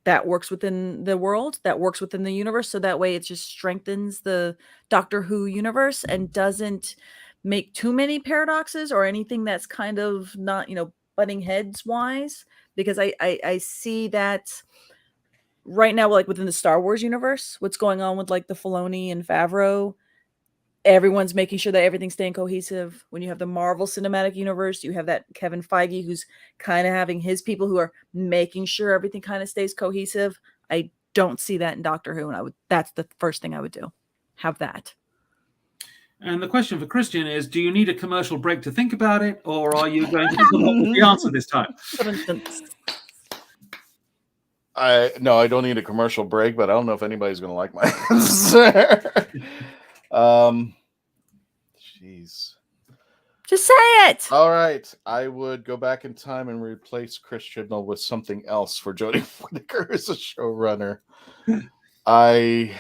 B: that works within the world, that works within the universe. So that way it just strengthens the Doctor Who universe and doesn't make too many paradoxes or anything that's kind of not, butting heads wise. Because I see that right now, like within the Star Wars universe, what's going on with like the Filoni and Favreau, everyone's making sure that everything's staying cohesive. When you have the Marvel Cinematic Universe, you have that Kevin Feige who's kind of having his people who are making sure everything kind of stays cohesive. I don't see that in Doctor Who, and that's the first thing I would do. Have that.
F: And the question for Christian is, do you need a commercial break to think about it, or are you going to come up with the answer this time?
B: For instance.
A: No, I don't need a commercial break, but I don't know if anybody's going to like my answer. Jeez.
B: Just say it.
A: All right. I would go back in time and replace Chris Chibnall with something else for Jodie Whittaker as a showrunner. I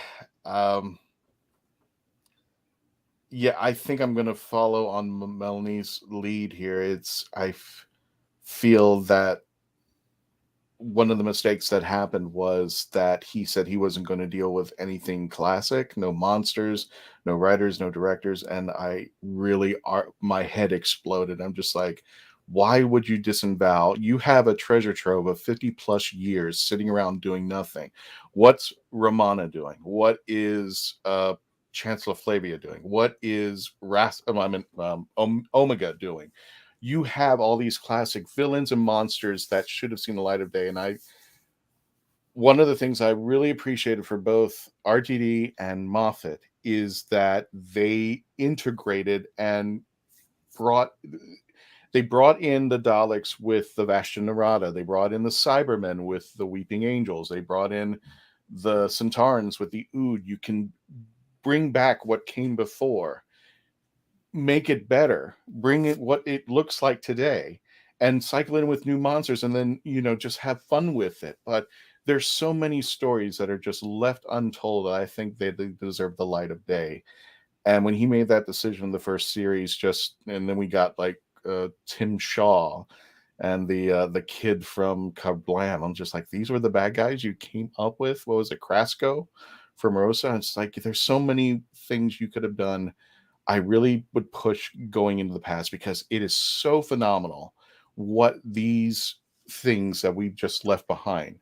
A: think I'm going to follow on Melanie's lead here. I feel that one of the mistakes that happened was that he said he wasn't going to deal with anything classic, no monsters, no writers, no directors. And my head exploded. I'm just like, why would you disavow? You have a treasure trove of 50 plus years sitting around doing nothing. What's Romana doing? What is Chancellor Flavia doing? What is Omega doing? You have all these classic villains and monsters that should have seen the light of day. And one of the things I really appreciated for both RTD and Moffat is that they integrated and brought in the Daleks with the Vashta Nerada. They brought in the Cybermen with the Weeping Angels. They brought in the Centaurans with the Ood. You can bring back what came before, make it better, bring it what it looks like today, and cycle in with new monsters, and then just have fun with it. But there's so many stories that are just left untold that I think they deserve the light of day. And when he made that decision in the first series, and then we got like Tim Shaw and the kid from Kablam, I'm just like, these were the bad guys you came up with. What was it, Krasko from Rosa? It's like there's so many things you could have done. I really would push going into the past, because it is so phenomenal what these things that we've just left behind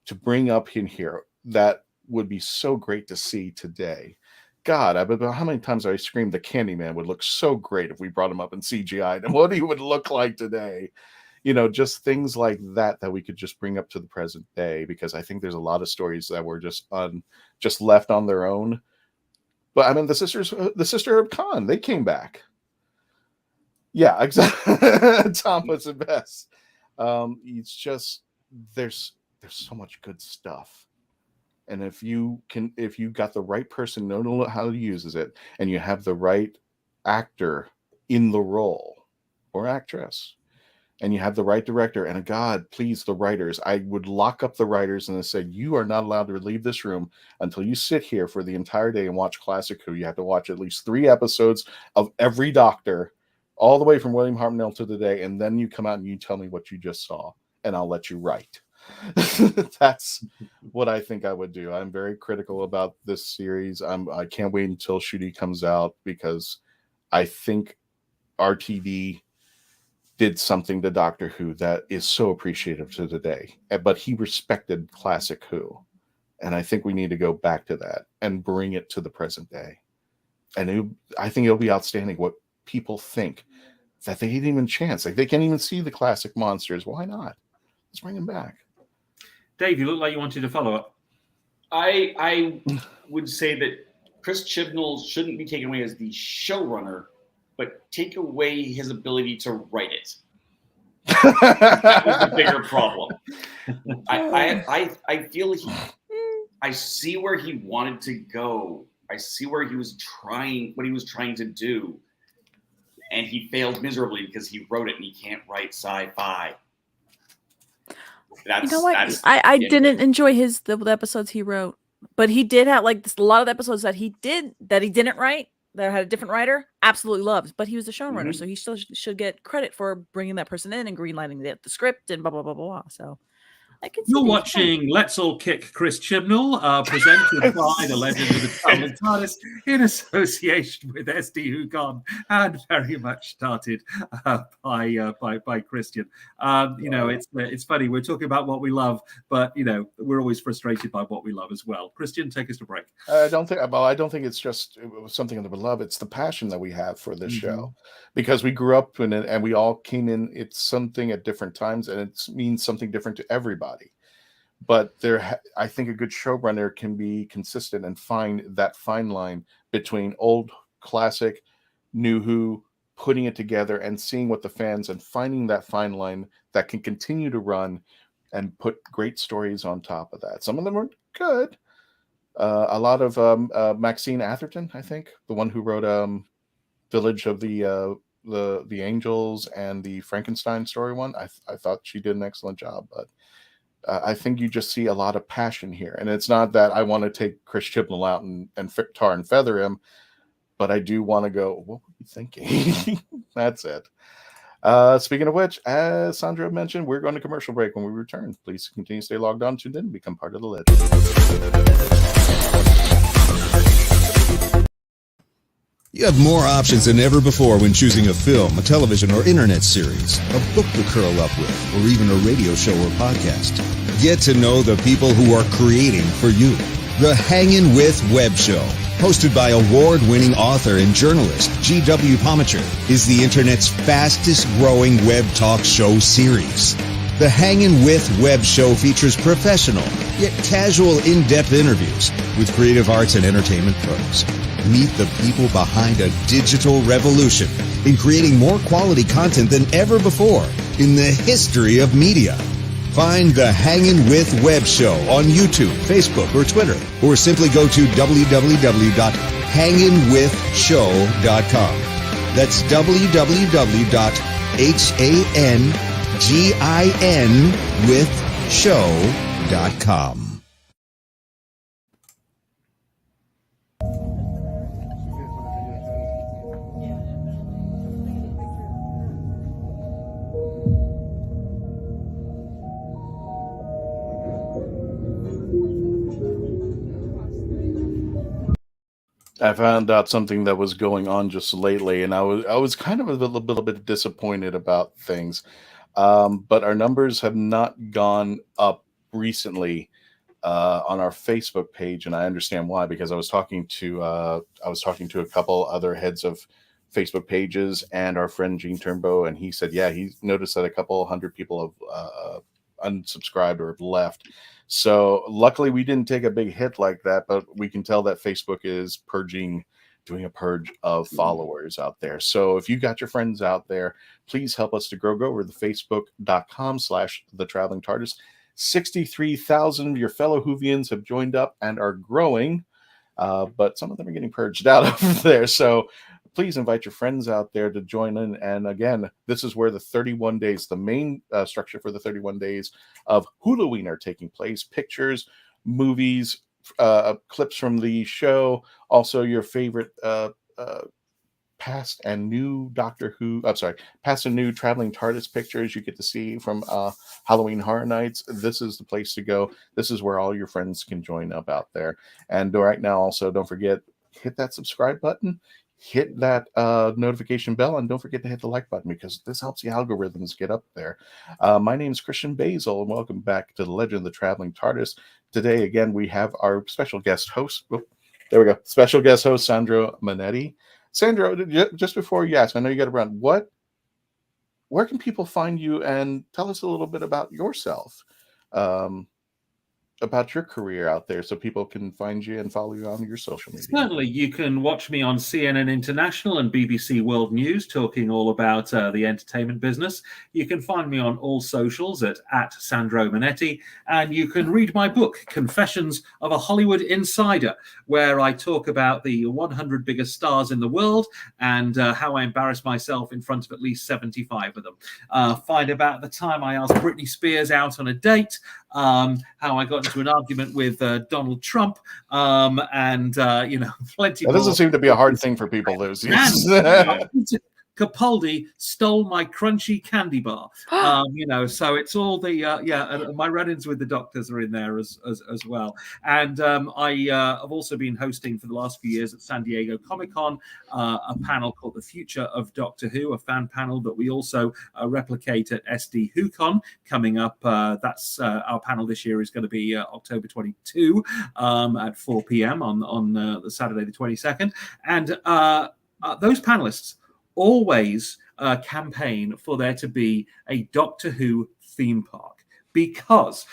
A: to bring up in here that would be so great to see today. God, how many times have I screamed the Candyman would look so great if we brought him up in CGI, and what he would look like today. Just things like that we could just bring up to the present day, because I think there's a lot of stories that were just left on their own. But I mean, the Sister of Khan, they came back. Yeah, exactly. Tom puts it best. It's just there's so much good stuff. And if you got the right person, know how to use it, and you have the right actor in the role or actress, and you have the right director, and God, please, the writers, I would lock up the writers and say, you are not allowed to leave this room until you sit here for the entire day and watch Classic Who. You have to watch at least 3 episodes of every Doctor, all the way from William Hartnell to today, and then you come out and you tell me what you just saw, and I'll let you write. That's what I think I would do. I'm very critical about this series. I can't wait until Shooty comes out, because I think RTD did something to Doctor Who that is so appreciative to today. But he respected Classic Who. And I think we need to go back to that and bring it to the present day. And I think it'll be outstanding what people think that they didn't even chance. Like, they can't even see the classic monsters. Why not? Let's bring them back.
F: Dave, you look like you wanted to follow up.
C: I would say that Chris Chibnall shouldn't be taken away as the showrunner, but take away his ability to write it. That was the bigger problem. I feel I see where he wanted to go. I see where he was trying, what he was trying to do, and he failed miserably because he wrote it and he can't write sci-fi.
B: You know what? I didn't enjoy the episodes he wrote, but he did have like a lot of the episodes that he didn't write, that had a different writer, absolutely loved. But he was the showrunner, so he still should get credit for bringing that person in and greenlighting the script and blah blah blah blah. So I can.
F: You're watching Let's All Kick Chris Chibnall, presented by the Legend of the Traveling TARDIS in association with SD WHOGON, and very much started by Christian. It's funny, we're talking about what we love, but we're always frustrated by what we love as well. Christian, take us to break.
A: I don't think it's just something that we love. It's the passion that we have for this show, because we grew up in it and we all came in. It's something at different times, and it means something different to everybody. But I think a good showrunner can be consistent and find that fine line between old classic, new Who, putting it together and seeing what the fans, and finding that fine line that can continue to run and put great stories on top of that. Some of them are good. A lot of Maxine Atherton, I think, the one who wrote Village of the Angels and the Frankenstein story one. I thought she did an excellent job, but I think you just see a lot of passion here. And it's not that I want to take Chris Chibnall out and tar and feather him, but I do want to go, what were you thinking? That's it. Speaking of which, as Sandra mentioned, we're going to commercial break. When we return, please continue to stay logged on, tuned in, and become part of the legend.
M: You have more options than ever before when choosing a film, a television or internet series, a book to curl up with, or even a radio show or podcast. Get to know the people who are creating for you. The Hangin' With Web Show, hosted by award-winning author and journalist G.W. Pomacher, is the internet's fastest-growing web talk show series. The Hangin' With Web Show features professional, yet casual, in-depth interviews with creative arts and entertainment pros. Meet the people behind a digital revolution in creating more quality content than ever before in the history of media. Find the Hangin' With Web Show on YouTube, Facebook, or Twitter, or simply go to www.hanginwithshow.com. That's www.hanginwithshow.com.
A: I found out something that was going on just lately, and I was kind of a little bit disappointed about things. But our numbers have not gone up recently on our Facebook page, and I understand why, because I was talking to a couple other heads of Facebook pages and our friend Gene Turnbow, and he said, yeah, he noticed that a couple hundred people have unsubscribed or have left. So luckily we didn't take a big hit like that, but we can tell that Facebook is doing a purge of followers out there. So if you got your friends out there, please help us to grow. Go over to facebook.com/the Traveling TARDIS. 63,000 of your fellow Whovians have joined up and are growing, but some of them are getting purged out of there. So please invite your friends out there to join in. And again, this is where the 31 days, the main structure for the 31 days of Halloween are taking place. Pictures, movies, clips from the show, also your favorite past and new past and new Traveling TARDIS pictures you get to see from Halloween Horror Nights. This is the place to go. This is where all your friends can join up out there. And right now, also, don't forget, hit that subscribe button, hit that notification bell, and don't forget to hit the like button, because this helps the algorithms get up there. My name is Christian Basil, and welcome back to the Legend of the Traveling TARDIS. Today, again, we have our special guest host. Oh, there we go. Special guest host, Sandro Monetti. Sandro, just before you ask, I know you got to run. Where can people find you, and tell us a little bit about yourself, about your career out there, so people can find you and follow you on your social media?
F: Certainly, you can watch me on CNN International and BBC World News talking all about the entertainment business. You can find me on all socials at Sandro Monetti, and you can read my book, Confessions of a Hollywood Insider, where I talk about the 100 biggest stars in the world and how I embarrassed myself in front of at least 75 of them. Find about the time I asked Britney Spears out on a date, how I got into an argument with Donald Trump, and plenty.
A: That doesn't seem to be a hard thing for people, Liz.
F: Capaldi stole my crunchy candy bar. So it's all the and my run-ins with the doctors are in there as well. And I have also been hosting for the last few years at San Diego Comic-Con a panel called The Future of Doctor Who, a fan panel that we also replicate at SD WhoCon coming up. That's our panel this year is going to be October 22 at 4 p.m. on the Saturday the 22nd. And those panelists always campaign for there to be a Doctor Who theme park, because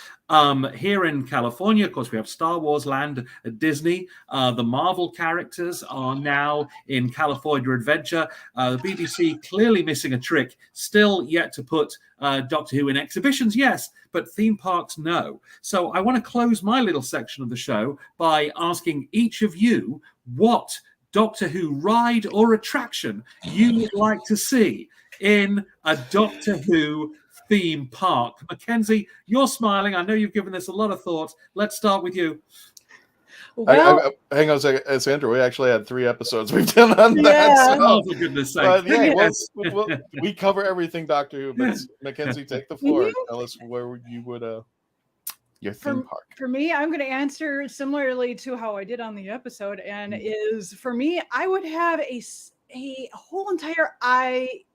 F: here in California, of course, we have Star Wars Land at Disney. The Marvel characters are now in California Adventure. The BBC clearly missing a trick, still yet to put Doctor Who in exhibitions, yes, but theme parks, no. So I want to close my little section of the show by asking each of you what Doctor Who ride or attraction you would like to see in a Doctor Who theme park. Mackenzie, you're smiling. I know you've given this a lot of thought. Let's start with you.
A: Well, hang on a second, Sandra. We actually had 3 episodes we've done on that. So,
F: oh, for goodness sake.
A: We cover everything Doctor Who, but Mackenzie, take the floor. Tell us where you would your theme park.
D: For me, I'm going to answer similarly to how I did on the episode, and is for me, I would have a whole entire like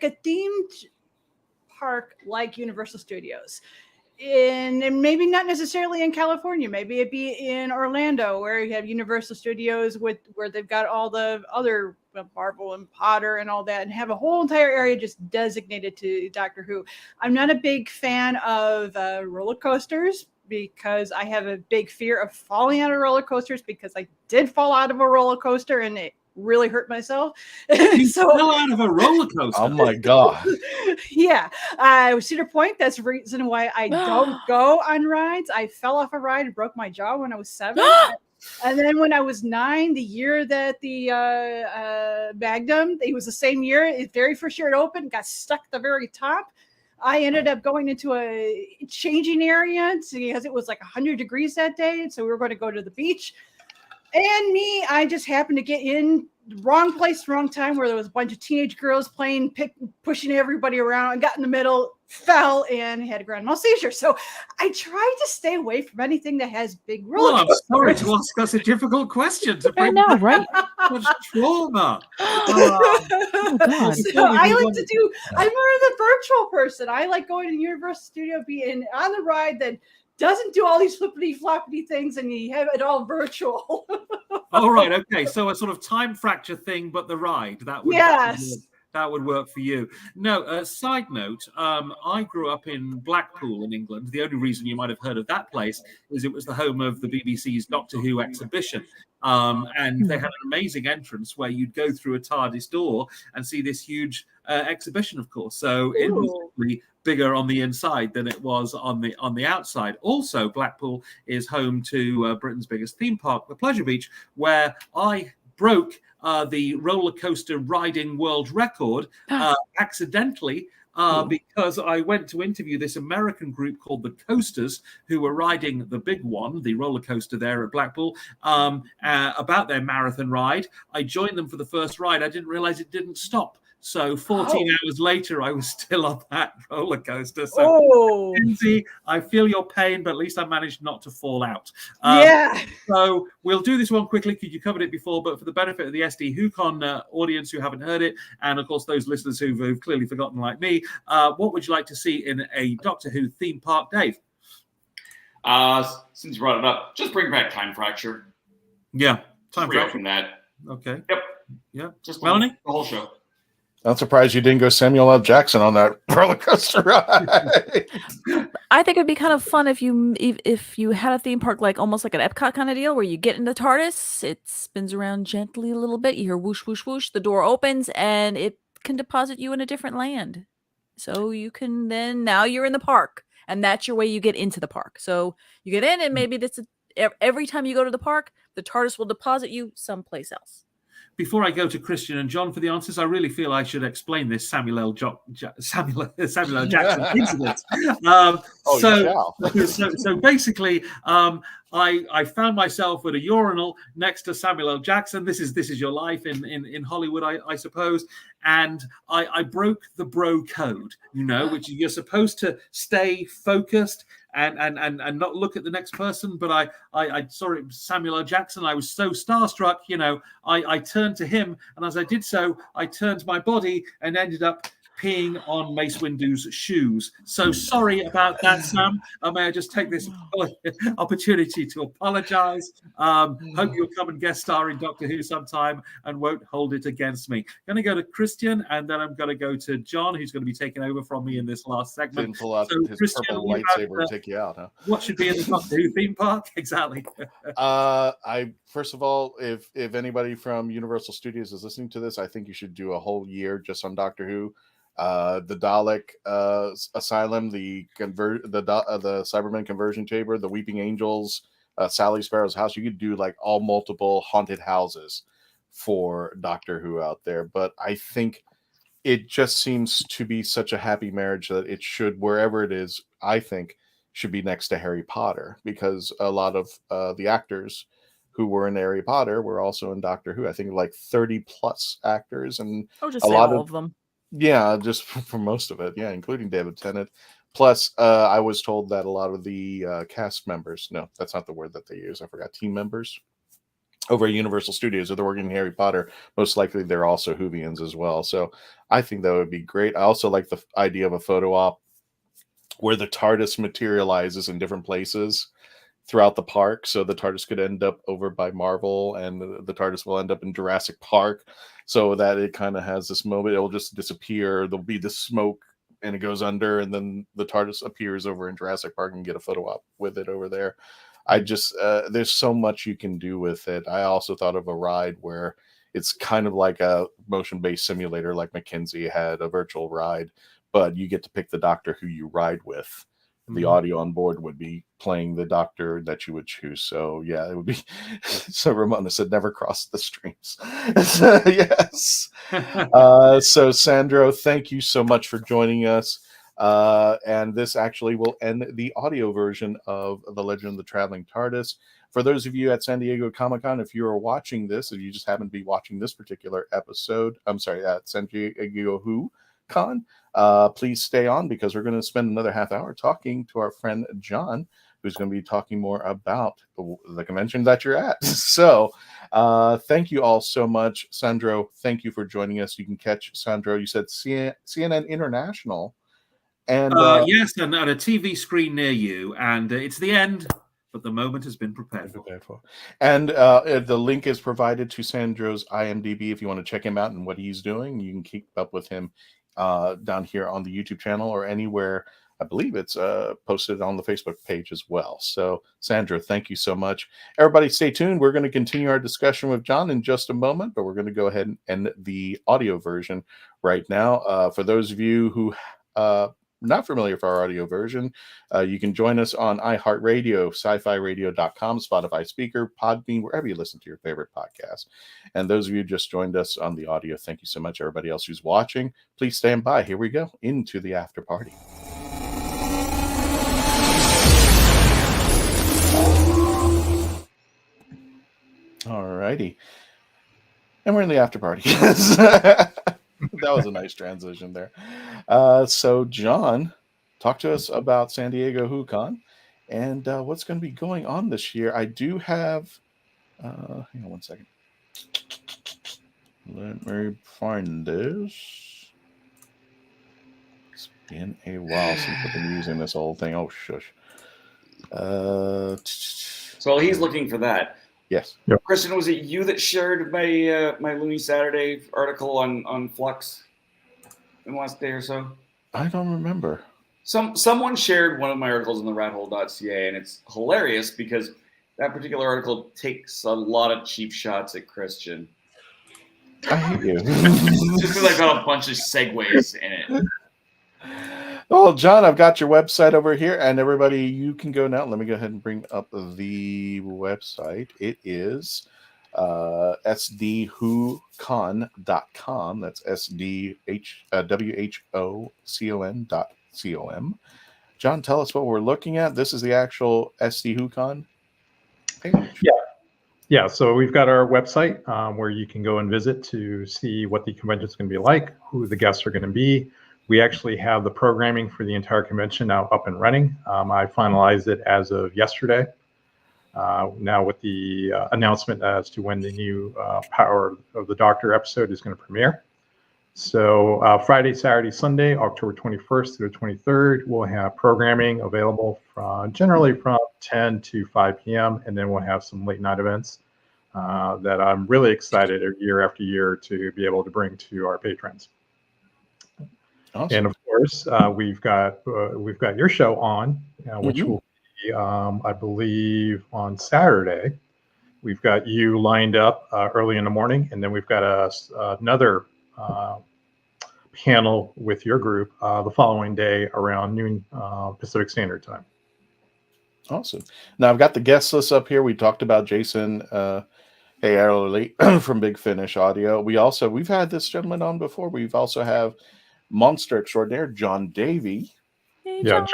D: a themed park like Universal Studios. And maybe not necessarily in California, maybe it'd be in Orlando, where you have Universal Studios where they've got all the other Marvel and Potter and all that, and have a whole entire area just designated to Doctor Who. I'm not a big fan of roller coasters, because I have a big fear of falling out of roller coasters, because I did fall out of a roller coaster and it really hurt myself.
F: You fell out of a roller coaster.
A: Oh my god.
D: Yeah. Cedar Point, that's the reason why I don't go on rides. I fell off a ride and broke my jaw when I was 7. And then when I was 9, the year that the Magnum, it was the same year, the very first year it opened, got stuck at the very top. I ended up going into a changing area because it was like 100 degrees that day. So we were going to go to the beach. And I just happened to get in the wrong place, wrong time, where there was a bunch of teenage girls playing, pushing everybody around. I got in the middle, fell, and had a grand mal seizure. So I try to stay away from anything that has big roller coasters.
F: I'm sorry to ask us a difficult question.
B: I know, right?
F: Much trauma.
B: Oh, God.
D: So I like to do, I'm more of the virtual person. I like going to Universal Studio, being on the ride that doesn't do all these flippity floppity things, and you have it all virtual.
F: All right, okay. So a sort of time fracture thing, but the ride. That would
D: yes.
F: That would work for you. No, side note, I grew up in Blackpool in England. The only reason you might have heard of that place is it was the home of the BBC's Doctor Who exhibition. And they had an amazing entrance where you'd go through a TARDIS door and see this huge exhibition, of course. So it was really bigger on the inside than it was on the outside. Also, Blackpool is home to Britain's biggest theme park, the Pleasure Beach, where I broke the roller coaster riding world record accidentally because I went to interview this American group called the Coasters, who were riding the big one, the roller coaster there at Blackpool, about their marathon ride. I joined them for the first ride. I didn't realize it didn't stop. So 14 hours later, I was still on that roller coaster. So, Lindsay, I feel your pain, but at least I managed not to fall out. So we'll do this one quickly because you covered it before, but for the benefit of the SD WHOCon audience who haven't heard it, and of course those listeners who've clearly forgotten like me, what would you like to see in a Doctor Who theme park, Dave?
C: Since you brought it up, just bring back Time Fracture.
F: Yeah, Time Fracture.
C: From that.
F: Okay.
C: Yep. Just
F: Melanie?
C: The whole show.
A: I'm surprised you didn't go Samuel L. Jackson on that roller coaster ride.
B: I think it'd be kind of fun if you had a theme park almost like an Epcot kind of deal where you get into TARDIS, it spins around gently a little bit, you hear whoosh, whoosh, whoosh, the door opens, and it can deposit you in a different land. So you can now you're in the park, and that's your way you get into the park. So you get in, and maybe every time you go to the park, the TARDIS will deposit you someplace else.
F: Before I go to Christian and John for the answers, I really feel I should explain this Samuel L. Jackson incident. So basically, I found myself at a urinal next to Samuel L. Jackson. This is your life in Hollywood, I suppose. And I broke the bro code, which you're supposed to stay focused and not look at the next person. But I saw it, Samuel L. Jackson. I was so starstruck, I turned to him, and as I did so, I turned my body and ended up peeing on Mace Windu's shoes. So sorry about that, Sam. May I just take this opportunity to apologize. Hope you'll come and guest star in Doctor Who sometime and won't hold it against me. I'm going to go to Christian, and then I'm going to go to John, who's going to be taking over from me in this last segment.
A: Didn't pull out his
F: Christian,
A: purple lightsaber and take you out, huh?
F: What should be in the Doctor Who theme park? Exactly.
A: First of all, if anybody from Universal Studios is listening to this, I think you should do a whole year just on Doctor Who. The Dalek Asylum, the Cybermen conversion chamber, the Weeping Angels, Sally Sparrow's house. You could do all multiple haunted houses for Doctor Who out there. But I think it just seems to be such a happy marriage that it should, wherever it is, I think, should be next to Harry Potter, because a lot of the actors who were in Harry Potter were also in Doctor Who. I think 30 plus actors, and
B: just a lot of them.
A: Yeah, just for most of it. Yeah, including David Tennant. Plus, I was told that a lot of the cast members, no, that's not the word that they use. I forgot, team members over at Universal Studios, if they're working in Harry Potter, most likely they're also Whovians as well. So I think that would be great. I also like the idea of a photo op where the TARDIS materializes in different places throughout the park. So the TARDIS could end up over by Marvel, and the TARDIS will end up in Jurassic Park, so that it kind of has this moment. It'll just disappear. There'll be this smoke and it goes under, and then the TARDIS appears over in Jurassic Park and get a photo op with it over there. I just, there's so much you can do with it. I also thought of a ride where it's kind of like a motion-based simulator, like Mackenzie had a virtual ride, but you get to pick the Doctor who you ride with. The audio on board would be playing the Doctor that you would choose. So yeah, it would be. So Ramona said, "Never cross the streams." Yes. So Sandro, thank you so much for joining us. And this actually will end the audio version of The Legend of the Traveling TARDIS. For those of you at San Diego Comic-Con, if you are watching this, if you just happen to be watching this particular episode, at San Diego WHOCon, please stay on, because we're going to spend another half hour talking to our friend John, who's going to be talking more about the convention that you're at. So thank you all so much. Sandro, thank you for joining us. You can catch Sandro, you said CNN International. And
F: yes, and at a TV screen near you. And it's the end. but the moment has been prepared for.
A: And the link is provided to Sandro's IMDb if you want to check him out and what he's doing. You can keep up with him down here on the YouTube channel or anywhere. I believe it's posted on the Facebook page as well. So, Sandro, thank you so much. Everybody, stay tuned. We're going to continue our discussion with John in just a moment, but we're going to go ahead and end the audio version right now. For those of you who not familiar with our audio version, you can join us on iHeartRadio, sci-fi-radio.com, Spotify speaker, Podbean, wherever you listen to your favorite podcast. And those of you who just joined us on the audio, thank you so much. Everybody else who's watching, please stand by. Here we go into the after party. All righty. And we're in the after party. That was a nice transition there. So, John, talk to us about San Diego WHOCon and what's going to be going on this year. I do have, hang on one second. Let me find this. It's been a while since I've been using this old thing. Oh, shush.
C: So he's looking for that.
A: Yes.
E: Yep.
C: Christian, was it you that shared my my Looney Saturday article on Flux in the last day or so?
A: I don't remember.
C: Someone shared one of my articles in the rathole.ca, and it's hilarious because that particular article takes a lot of cheap shots at Christian.
A: I hate you.
C: Just because I've got a bunch of segues in it.
A: Well, John, I've got your website over here, and everybody, you can go now. Let me go ahead and bring up the website. It is sdwhocon.com. That's SDWHOCON.com. John, tell us what we're looking at. This is the actual SD WHOCon page.
E: Yeah, so we've got our website where you can go and visit to see what the convention is going to be like, who the guests are going to be. We actually have the programming for the entire convention now up and running. I finalized it as of yesterday. Now with the announcement as to when the new Power of the Doctor episode is going to premiere. So Friday, Saturday, Sunday, October 21st through the 23rd, we'll have programming available generally from 10 to 5 p.m. And then we'll have some late night events that I'm really excited year after year to be able to bring to our patrons.
A: Awesome.
E: And of course, we've got your show on, which will be, I believe, on Saturday. We've got you lined up early in the morning, and then we've got another panel with your group the following day around noon Pacific Standard Time.
A: Awesome. Now I've got the guest list up here. We talked about Jason Early from Big Finish Audio. We've had this gentleman on before. We've also have Monster Extraordinaire, John Davey.
B: Hey,
E: Yeah,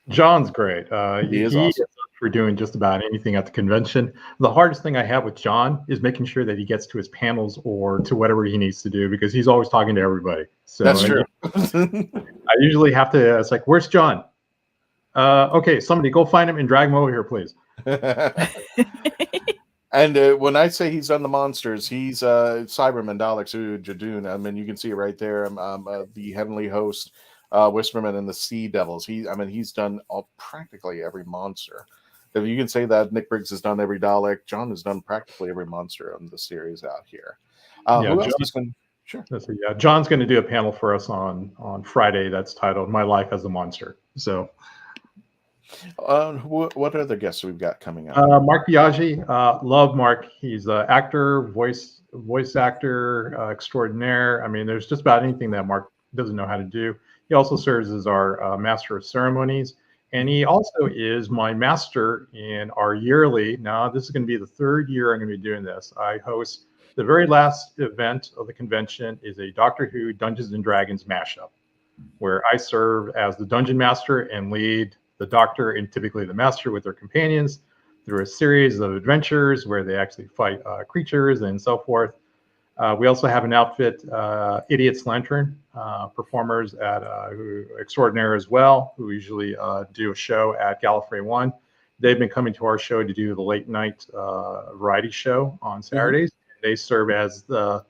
E: John's great.
A: He is awesome.
E: Up for doing just about anything at the convention. The hardest thing I have with John is making sure that he gets to his panels or to whatever he needs to do, because he's always talking to everybody. So
A: that's true.
E: I usually have to, it's like, where's John? Okay, somebody go find him and drag him over here, please.
A: And when I say he's done the monsters, he's Cyberman, Dalek, Jadoon. I mean, you can see it right there. The Heavenly Host, Whisperman, and the Sea Devils. He's done practically every monster. If you can say that Nick Briggs has done every Dalek, John has done practically every monster on the series out here. Who else is going? Sure.
E: Yeah, John's going to do a panel for us on Friday that's titled "My Life as a Monster." So.
A: What other guests we've got coming up?
E: Mark Biaggi, love Mark. He's an actor, voice actor extraordinaire. I mean, there's just about anything that Mark doesn't know how to do. He also serves as our master of ceremonies, and he also is my master in our yearly. Now, this is going to be the third year I'm going to be doing this. I host the very last event of the convention is a Doctor Who Dungeons and Dragons mashup, where I serve as the dungeon master and lead the Doctor and typically the Master with their companions through a series of adventures where they actually fight creatures and so forth. We also have an outfit, Idiot's Lantern, performers at Extraordinaire as well, who usually do a show at Gallifrey 1. They've been coming to our show to do the late night variety show on Saturdays. Mm-hmm. They serve as the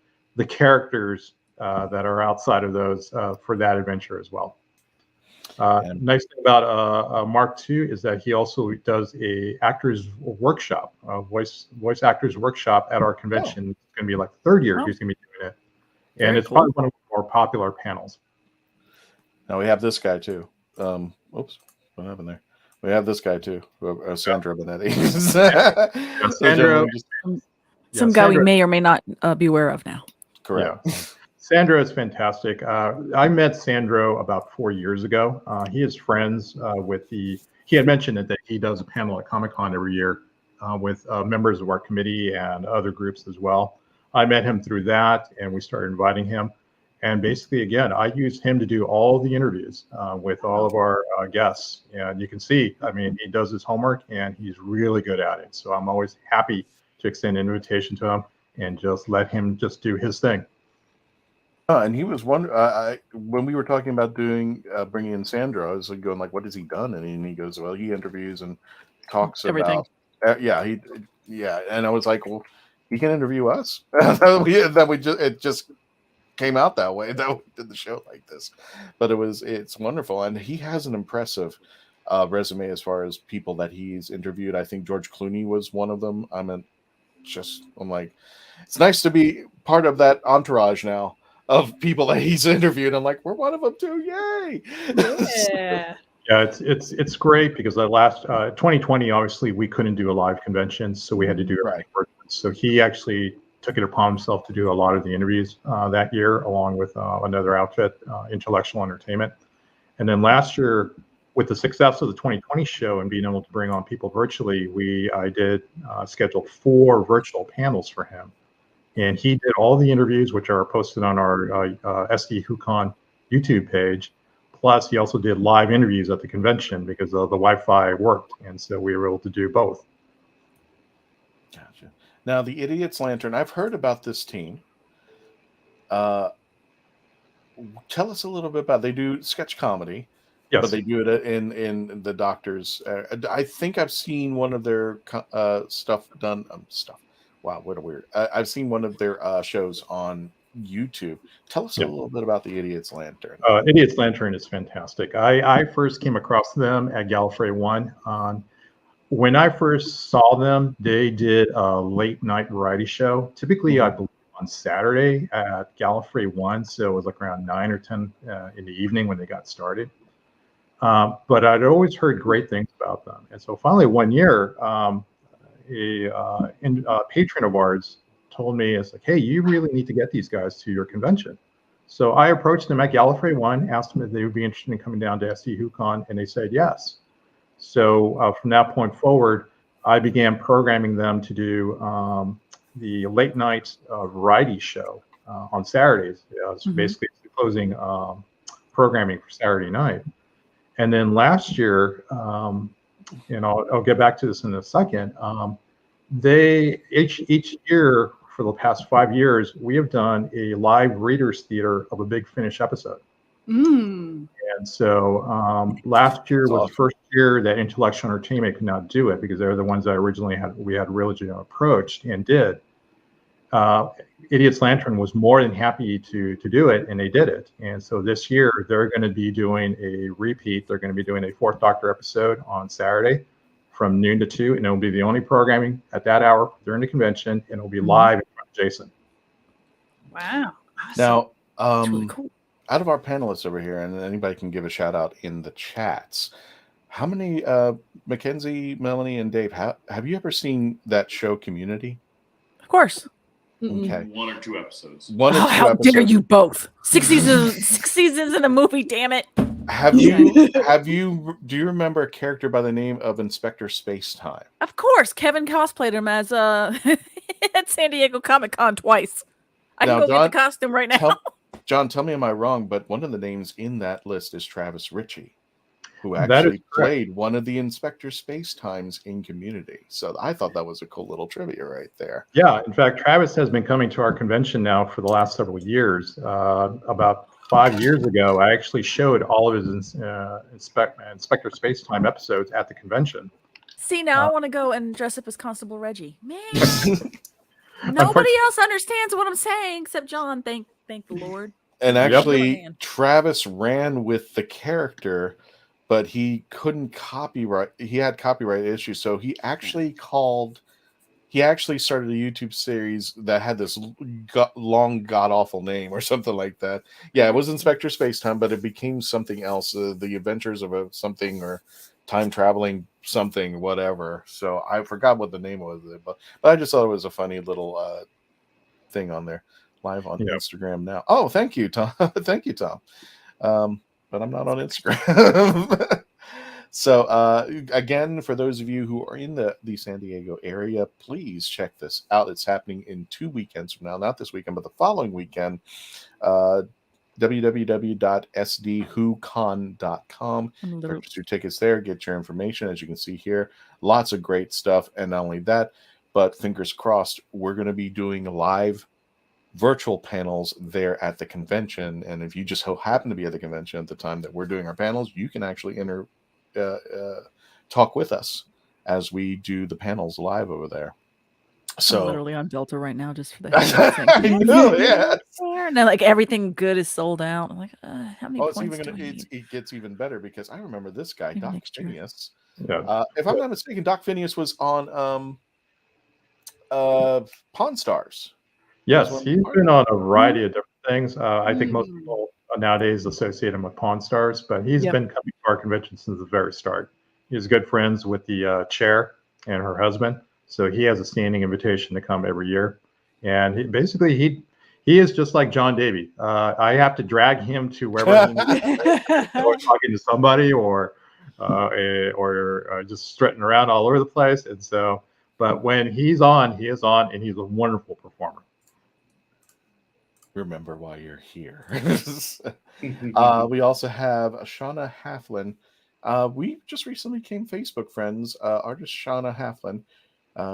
E: characters that are outside of those for that adventure as well. Nice thing about Mark II is that he also does a actors workshop, voice actors workshop at our convention. It's going to be like the third year he's going to be doing it, and
B: Very
E: it's
B: cool.
E: probably one of the more popular panels.
A: Now we have this guy too. Oops, what happened there? We have this guy too, Sandro Monetti.
E: Sandro,
B: some guy we may or may not be aware of now.
A: Correct.
E: Yeah. Sandro is fantastic. I met Sandro about 4 years ago. He is friends with he had mentioned that he does a panel at Comic-Con every year with members of our committee and other groups as well. I met him through that, and we started inviting him. And basically, again, I used him to do all the interviews with all of our guests. And you can see, I mean, he does his homework, and he's really good at it. So I'm always happy to extend an invitation to him and just let him just do his thing.
A: And he was one. When we were talking about bringing in Sandro, I was going like, "What has he done?" And he goes, "Well, he interviews and talks
B: Everything.
A: about." And I was like, "Well, he can interview us." It just came out that way that we did the show like this, but it's wonderful, and he has an impressive resume as far as people that he's interviewed. I think George Clooney was one of them. I'm like, it's nice to be part of that entourage now of people that he's interviewed. I'm like, we're one of them too. Yay!
D: Yeah.
E: Yeah, it's great because the last 2020, obviously we couldn't do a live convention, so we had to do everything virtually. So he actually took it upon himself to do a lot of the interviews that year, along with another outfit, Intellectual Entertainment. And then last year, with the success of the 2020 show and being able to bring on people virtually, I did schedule 4 virtual panels for him. And he did all the interviews, which are posted on our SD WHOCON YouTube page. Plus, he also did live interviews at the convention because the Wi-Fi worked. And so we were able to do both.
A: Gotcha. Now, the Idiot's Lantern, I've heard about this team. Tell us a little bit about they do sketch comedy.
E: Yes.
A: But they do it in the Doctor's. I think I've seen one of their stuff done. Wow, what a weird. I've seen one of their shows on YouTube. Tell us a little bit about the Idiot's Lantern.
E: Idiot's Lantern is fantastic. I first came across them at Gallifrey 1. When I first saw them, they did a late night variety show. Typically, I believe on Saturday at Gallifrey 1. So it was like around 9 or 10 in the evening when they got started. But I'd always heard great things about them. And so finally one year, a patron of ours told me, it's like, hey, you really need to get these guys to your convention. So I approached them at Gallifrey 1, asked them if they would be interested in coming down to SD WHOCON, and they said yes. So from that point forward, I began programming them to do the late night variety show on Saturdays. It's basically closing programming for Saturday night. And then last year, and I'll get back to this in a second, they each year for the past 5 years, we have done a live readers theater of a Big Finish episode. And so last year was the first year that Intellectual Entertainment could not do it because they're the ones that we had originally approached and did. Idiot's Lantern was more than happy to do it, and they did it. And so this year they're going to be doing a repeat. They're going to be doing a 4th Doctor episode on Saturday from noon to 2, and it'll be the only programming at that hour during the convention, and it'll be live in front of Jason.
D: Wow.
A: Now,
B: really cool.
A: Out of our panelists over here, and anybody can give a shout out in the chats, how many, Mackenzie, Melanie, and Dave, have you ever seen that show Community?
B: Of course.
A: Okay.
C: 1 or 2 episodes.
B: How dare you both? 6 seasons in a movie, damn it.
A: Do you remember a character by the name of Inspector Spacetime?
B: Of course. Kevin cosplayed him as at San Diego Comic-Con twice. I can go get the costume right now.
A: John, tell me, am I wrong? But one of the names in that list is Travis Ritchie, who actually played one of the Inspector Spacetimes in Community. So I thought that was a cool little trivia right there.
E: Yeah, in fact, Travis has been coming to our convention now for the last several years. About 5 years ago, I actually showed all of his Inspector Spacetime episodes at the convention.
B: See, now I want to go and dress up as Constable Reggie. Man, nobody else understands what I'm saying except John. Thank the Lord.
A: And
E: Yep.
A: actually, Travis ran with the character, but he couldn't copyright. He had copyright issues, so he actually started a YouTube series that had this long, god awful name or something like that. Yeah, it was Inspector Spacetime, but it became something else. The Adventures of something or time traveling something, whatever. So I forgot what the name was, but I just thought it was a funny little thing on there, live on Instagram now. Oh, thank you, Tom. Thank you, Tom. But I'm not on Instagram. So again, for those of you who are in the San Diego area, please check this out. It's happening in 2 weekends from now, not this weekend, but the following weekend. www.sdwhocon.com. Purchase your tickets there, get your information. As you can see here, lots of great stuff. And not only that, but fingers crossed, we're going to be doing live virtual panels there at the convention. And if you just happen to be at the convention at the time that we're doing our panels, you can actually talk with us as we do the panels live over there. So
B: I'm literally on Delta right now just for the thing.
A: I know, yeah.
B: And then, like, everything good is sold out. I'm like, how many points do I need?
A: It gets even better because I remember this guy,
B: Maybe
A: Doc
B: next year.
A: Phineas.
E: Yeah.
A: If I'm not mistaken, Doc Phineas was on Pawn Stars.
E: Yes, he's been on a variety of different things. I think most people nowadays associate him with Pawn Stars, but he's been coming to our convention since the very start. He's good friends with the chair and her husband, so he has a standing invitation to come every year. And he is just like John Davey. I have to drag him to wherever he's talking to somebody or just strutting around all over the place. And so, but when he's on, he is on, and he's a wonderful performer.
A: Remember why you're here. We also have Shauna Halflin. We just recently became Facebook friends. Artist Shauna Halflin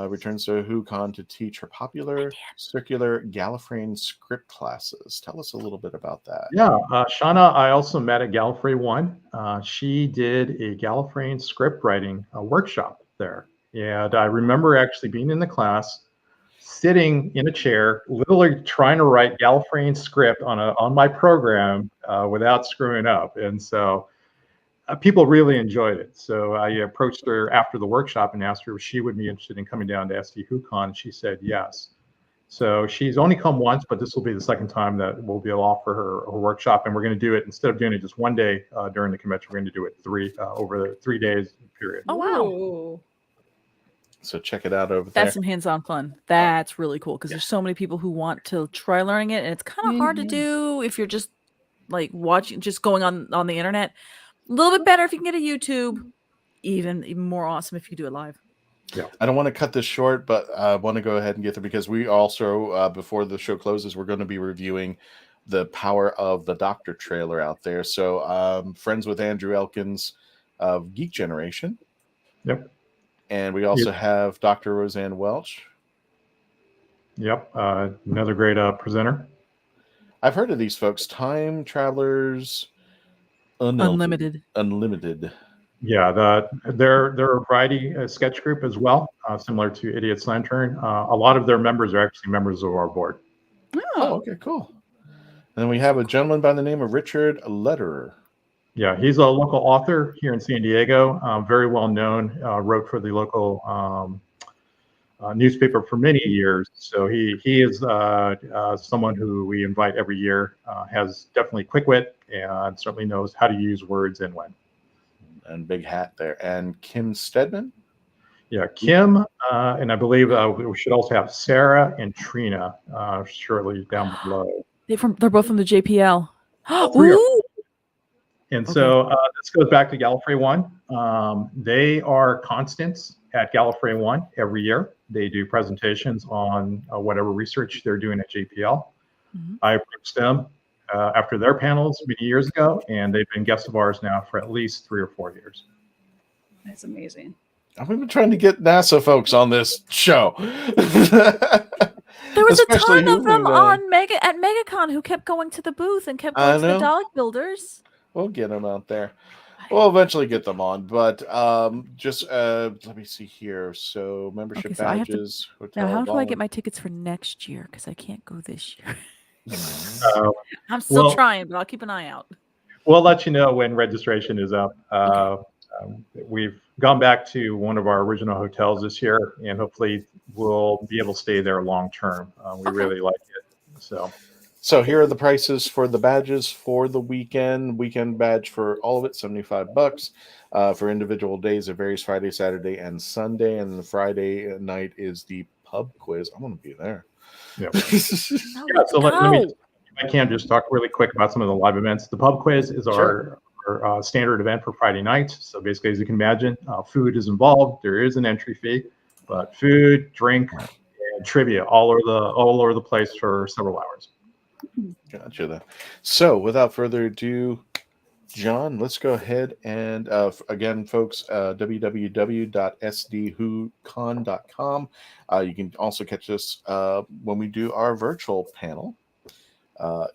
A: returns to WhoCon to teach her popular circular Gallifreyan script classes. Tell us a little bit about that.
E: Yeah, Shauna, I also met at Gallifrey 1. She did a Gallifreyan script writing workshop there. And I remember actually being in the class, sitting in a chair, literally trying to write Gallifreyan script on my program without screwing up. And so people really enjoyed it. So I approached her after the workshop and asked her if she would be interested in coming down to SD WhoCon, and she said yes. So she's only come once, but this will be the second time that we'll be able to offer her a workshop, and we're going to do it, instead of doing it just one day during the convention, we're going to do it over the 3 days period.
B: Oh, wow.
A: So check it out over there.
B: That's some hands-on fun. That's really cool because there's so many people who want to try learning it, and it's kind of hard to do if you're just like just going on the internet. A little bit better if you can get a YouTube. Even more awesome if you do it live.
A: Yeah, I don't want to cut this short, but I want to go ahead and get there because we also, before the show closes, we're going to be reviewing the Power of the Doctor trailer out there. So, friends with Andrew Elkins of Geek Generation.
E: Yep.
A: And we also have Dr. Roseanne Welch.
E: Yep, another great presenter.
A: I've heard of these folks. Time Travelers Unlimited.
E: Yeah, they're a variety sketch group as well, similar to Idiot's Lantern. A lot of their members are actually members of our board.
A: Oh, okay, cool. And then we have a gentleman by the name of Richard Lederer.
E: Yeah, he's a local author here in San Diego, very well known, wrote for the local newspaper for many years. So he is someone who we invite every year, has definitely quick wit and certainly knows how to use words and when.
A: And big hat there. And Kim Stedman?
E: Yeah, Kim, and I believe we should also have Sarah and Trina shortly down below.
B: They're both from the JPL.
E: Ooh. And so this goes back to Gallifrey 1. They are constants at Gallifrey 1 every year. They do presentations on whatever research they're doing at JPL. Mm-hmm. I approached them after their panels many years ago, and they've been guests of ours now for at least 3 or 4 years.
D: That's amazing.
A: I've been trying to get NASA folks on this show.
B: There was a ton of them at MegaCon who kept going to the booth and kept going to the Dalek builders.
A: We'll get them out there. We'll eventually get them on, but just let me see here. So membership badges.
B: Now, how do I get my tickets for next year? Because I can't go this year. I'm still
E: well,
B: trying, but I'll keep an eye out.
E: We'll let you know when registration is up. We've gone back to one of our original hotels this year, and hopefully we'll be able to stay there long term. We really like it.
A: So here are the prices for the badges for the weekend. Weekend badge for all of it, $75. For individual days, it varies Friday, Saturday, and Sunday. And the Friday night is the pub quiz. I'm going to be there.
E: Yeah. So let me, if I can, just talk really quick about some of the live events. The pub quiz is our standard event for Friday night. So basically, as you can imagine, food is involved. There is an entry fee, but food, drink, and trivia all over the place for several hours.
A: Gotcha. Then. So without further ado, John, let's go ahead and again, folks, www.sdwhocon.com. You can also catch us when we do our virtual panel.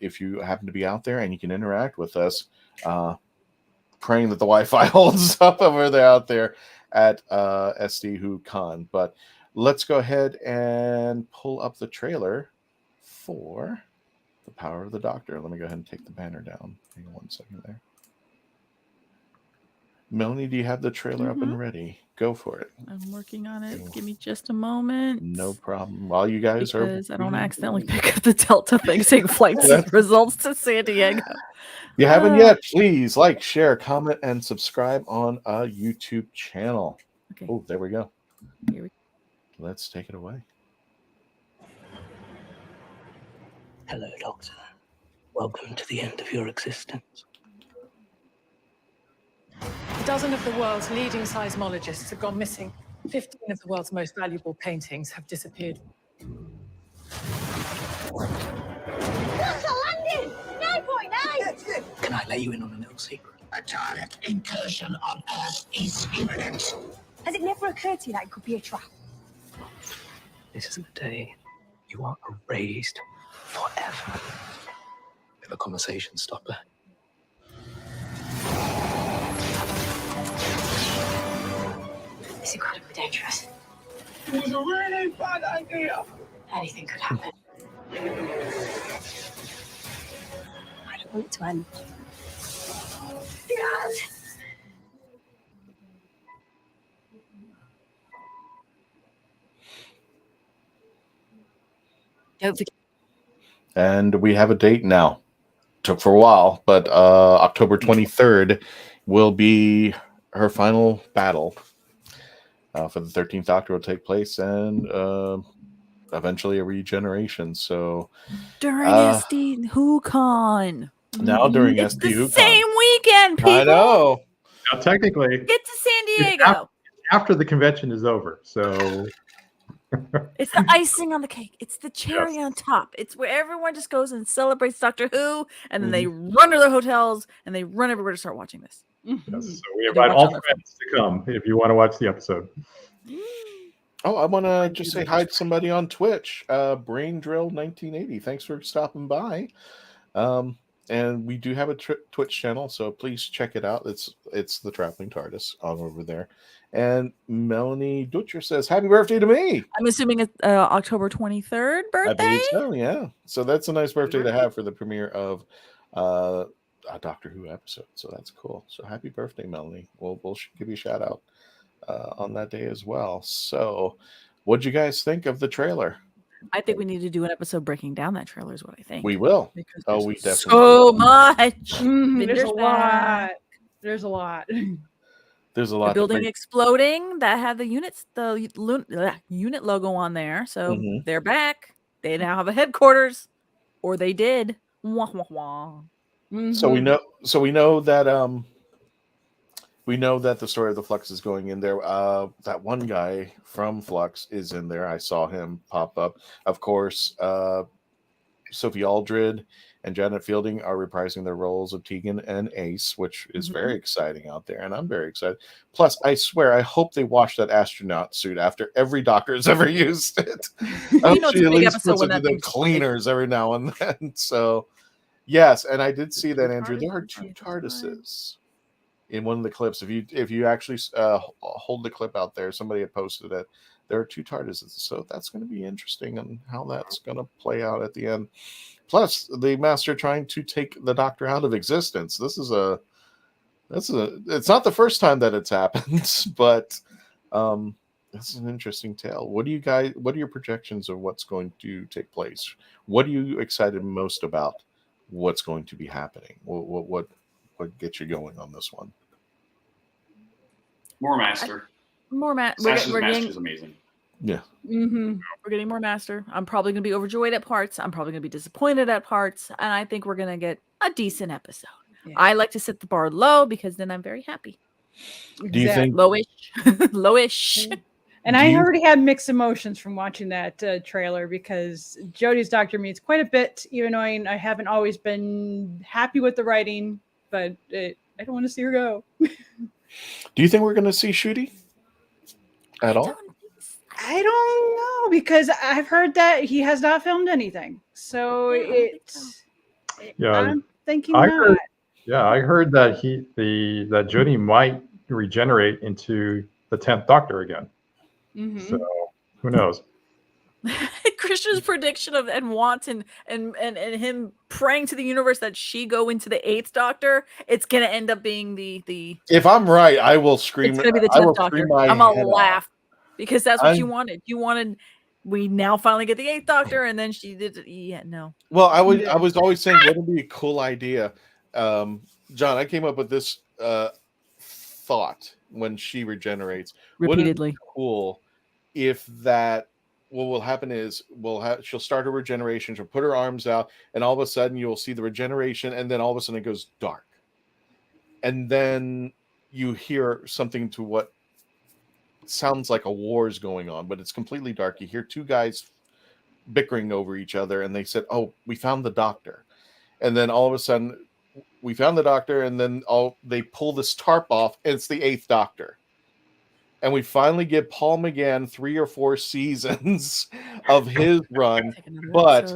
A: If you happen to be out there and you can interact with us, praying that the Wi-Fi holds up over there out there at SDWHOCon. But let's go ahead and pull up the trailer for The Power of the Doctor. Let me go ahead and take the banner down. Hang on 1 second there. Melanie, do you have the trailer up and ready? Go for it.
B: I'm working on it. Give me just a moment.
A: No problem. While you guys
B: because I don't accidentally pick up the Delta thing saying flights results to San Diego.
A: You haven't yet, please like, share, comment, and subscribe on our YouTube channel.
B: Okay.
A: Oh, there we go.
B: Here we go.
A: Let's take it away.
N: Hello, Doctor. Welcome to the end of your existence.
O: A dozen of the world's leading seismologists have gone missing. 15 of the world's most valuable paintings have disappeared.
P: What's a landing? 9.9!
N: Can I let you in on a little secret?
P: A Dalek incursion on Earth is imminent. Has it never occurred to you that it could be a trap?
N: This is the day you are erased forever. With a conversation stopper.
P: It's incredibly dangerous. It was a really bad idea. Anything could happen. I don't want it to end. Yes! Don't forget.
A: And we have a date now. Took for a while, but October 23rd will be her final battle for the 13th Doctor will take place, and eventually a regeneration. So
B: during SDWHOCon.
A: Now during
B: it's
A: SDWHOCon.
B: the same weekend, people.
A: I know.
E: Now, technically,
B: Get to San Diego.
E: after the convention is over. So
B: it's the icing on the cake. It's the cherry on top. It's where everyone just goes and celebrates Doctor Who, and then they run to their hotels and they run everywhere to start watching this.
E: Yes, so we invite all friends to come if you want to watch the episode.
A: Oh, I want to just say hi to somebody on Twitch, Brain Drill 1980. Thanks for stopping by. And we do have a Twitch channel, so please check it out. It's the Traveling TARDIS all over there. And Melanie Dutcher says, "Happy birthday to me!"
B: I'm assuming it's October 23rd birthday.
A: I believe so. Yeah. So that's a nice birthday to have for the premiere of a Doctor Who episode. So that's cool. So happy birthday, Melanie. We'll give you a shout out on that day as well. So, what'd you guys think of the trailer?
B: I think we need to do an episode breaking down that trailer. Is what I think.
A: We will.
B: Because
A: we definitely
B: so much.
D: There's a lot. There's a lot.
A: There's a lot.
B: The building exploding that had the unit logo on there, so they're back. They now have a headquarters, or they did. Wah, wah, wah.
A: So we know. So we know that. We know that the story of the Flux is going in there. That one guy from Flux is in there. I saw him pop up. Of course, Sophie Aldred and Janet Fielding are reprising their roles of Tegan and Ace, which is very exciting out there, and I'm very excited. Plus, I swear, I hope they wash that astronaut suit after every Doctor has ever used it. I hope she at least puts it in the cleaners every now and then. So, yes, and I did see that, Andrew. There are 2 TARDISes in one of the clips. If you actually hold the clip out there, somebody had posted it. there are 2 TARDISes. So that's going to be interesting on how that's going to play out at the end. Plus, the Master trying to take the Doctor out of existence. It's not the first time that it's happened, but this is an interesting tale. What are your projections of what's going to take place? What are you excited most about? What's going to be happening? What gets you going on this one?
C: More Master.
B: Master
C: is amazing.
A: Yeah.
D: Mm-hmm.
B: We're getting more Master. I'm probably going to be overjoyed at parts. I'm probably going to be disappointed at parts. And I think we're going to get a decent episode. Yeah. I like to set the bar low because then I'm very happy.
A: Do you think
B: lowish? Lowish.
D: And I already had mixed emotions from watching that trailer because Jodie's Doctor means quite a bit, even though I haven't always been happy with the writing, but I don't want to see her go.
A: Do you think we're going to see Shooty at all?
D: I don't know, because I've heard that he has not filmed anything. So I'm thinking not.
E: I heard that that Jodie might regenerate into the 10th Doctor again.
D: Mm-hmm.
E: So who knows?
B: Christian's prediction of and him praying to the universe that she go into the 8th Doctor, it's gonna end up being the
A: If I'm right, I will scream.
B: It's gonna be the 10th Doctor. I'm gonna laugh because that's what you wanted. You wanted. We now finally get the 8th Doctor, and then she did. Yeah, no.
A: Well, I was always saying, wouldn't it be a cool idea, John? I came up with this thought when she regenerates
B: repeatedly.
A: Wouldn't it be cool if that. What will happen is she'll start her regeneration. She'll put her arms out, and all of a sudden you'll see the regeneration, and then all of a sudden it goes dark, and then you hear something to what sounds like a war is going on, but it's completely dark. You hear 2 guys bickering over each other, and they said, "Oh, we found the Doctor," and then all of a sudden we found the Doctor, and then they pull this tarp off, and it's the 8th Doctor. And we finally get Paul McGann 3 or 4 seasons of his run, but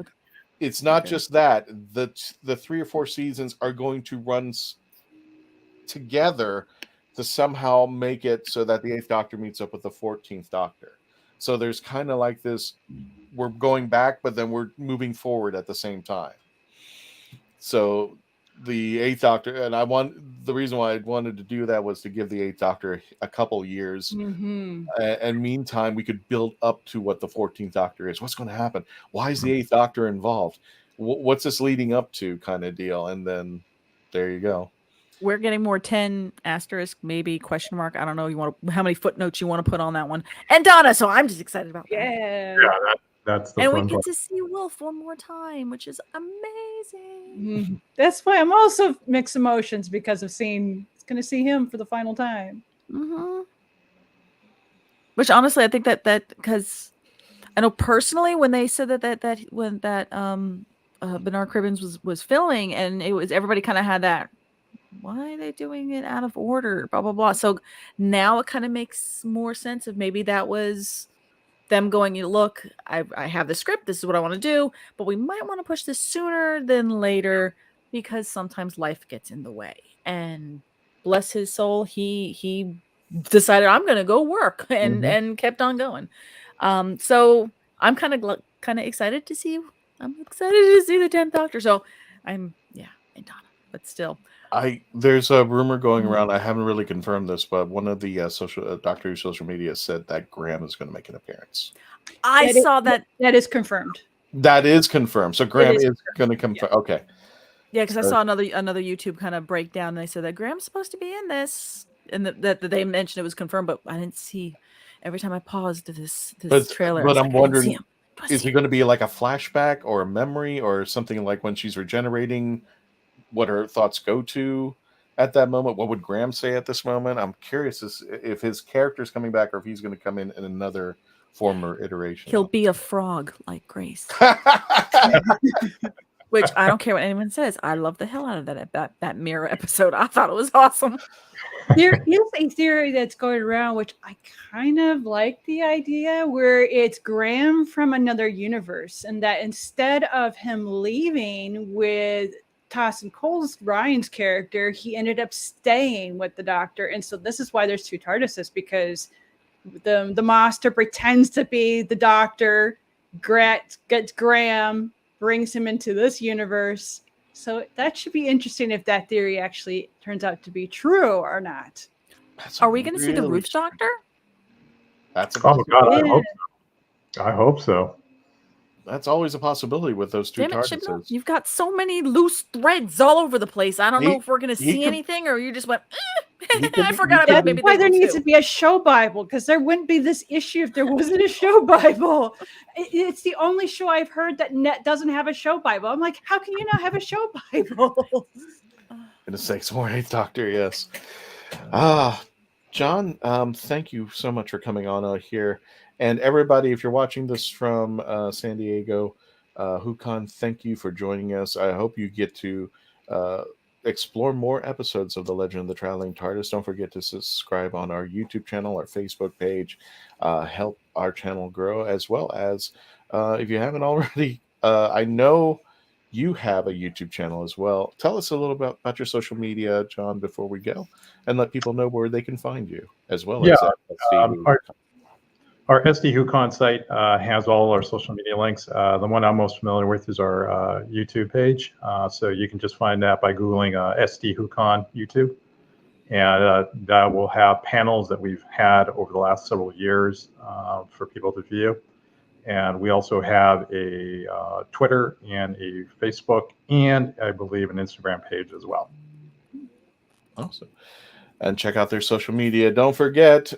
A: it's not just that. The 3 or 4 seasons are going to run together to somehow make it so that the 8th Doctor meets up with the 14th Doctor. So there's kind of like this, we're going back, but then we're moving forward at the same time. So the 8th Doctor, and the reason why I wanted to do that was to give the 8th Doctor a couple years.
D: Mm-hmm.
A: And meantime, we could build up to what the 14th Doctor is. What's going to happen? Why is the 8th Doctor involved? What's this leading up to, kind of deal? And then there you go.
B: We're getting more 10 asterisk, maybe question mark. I don't know. How many footnotes you want to put on that one? And Donna, so I'm just excited about that.
D: Yeah.
E: That's the
B: and
E: fun
B: we get
E: part.
B: to see Wolf one more time, which is amazing.
D: Mm-hmm. That's why I'm also mixed emotions because of going to see him for the final time.
B: Mm-hmm. Which honestly, I think that because I know personally when they said that Bernard Cribbins was filming, and it was everybody kind of had that. Why are they doing it out of order? Blah blah blah. So now it kind of makes more sense of maybe that was them going, look, I have the script. This is what I want to do, but we might want to push this sooner than later because sometimes life gets in the way. And bless his soul, he decided I'm going to go work and kept on going. So I'm kind of excited to see. I'm excited to see the 10th Doctor. So I'm and Donna, but still.
A: There's a rumor going around. I haven't really confirmed this, but one of the Doctor Who social media said that Graham is going to make an appearance.
B: I saw that.
D: That is confirmed.
A: That is confirmed. So Graham is going to confirm. Yeah. Okay.
B: Yeah, because I saw another YouTube kind of breakdown, and they said that Graham's supposed to be in this, and that they mentioned it was confirmed, but I didn't see. Every time I paused this trailer,
A: but I'm wondering, is it going to be like a flashback or a memory or something like when she's regenerating? What her thoughts go to at that moment? What would Graham say at this moment? I'm curious if his character's coming back or if he's going to come in another form or iteration.
B: He'll be a frog like Grace. Which I don't care what anyone says. I love the hell out of that mirror episode. I thought it was awesome.
D: There is a theory that's going around, which I kind of like the idea, where it's Graham from another universe, and that instead of him leaving with Tossin Cole's Ryan's character, he ended up staying with the Doctor, and so this is why there's 2 TARDISes, because the master pretends to be the Doctor, gets Graham, brings him into this universe. So that should be interesting if that theory actually turns out to be true or not.
B: Are we going to see the Ruth Doctor?
A: That's a
E: Oh God, I
D: Yeah.
E: hope so. I hope so.
A: That's always a possibility with those two
B: Damn it, Chibnall.
A: TARDISes.
B: You've got so many loose threads all over the place. I don't know if we're going to
A: he
B: see
A: could-
B: anything, or you just went,
A: could
B: I
A: be-
B: forgot
A: he
B: about
A: could
B: maybe
D: That's why
B: there's
D: there
B: one
D: needs
B: too.
D: to be a show Bible, because there wouldn't be this issue if there wasn't a show Bible. It's the only show I've heard that doesn't have a show Bible. I'm like, how can you not have a show Bible?
A: Goodness sakes, more Eighth Doctor, yes. John, thank you so much for coming on here. And everybody, if you're watching this from San Diego, WHOCon, thank you for joining us. I hope you get to explore more episodes of The Legend of the Traveling TARDIS. Don't forget to subscribe on our YouTube channel, our Facebook page, help our channel grow, as well as if you haven't already, I know you have a YouTube channel as well. Tell us a little bit about your social media, John, before we go, and let people know where they can find you, as well as
E: our SD WHOCon site has all our social media links. The one I'm most familiar with is our YouTube page. So you can just find that by Googling SD WHOCon YouTube. And that will have panels that we've had over the last several years for people to view. And we also have a Twitter and a Facebook and I believe an Instagram page as well.
A: Awesome. And check out their social media. Don't forget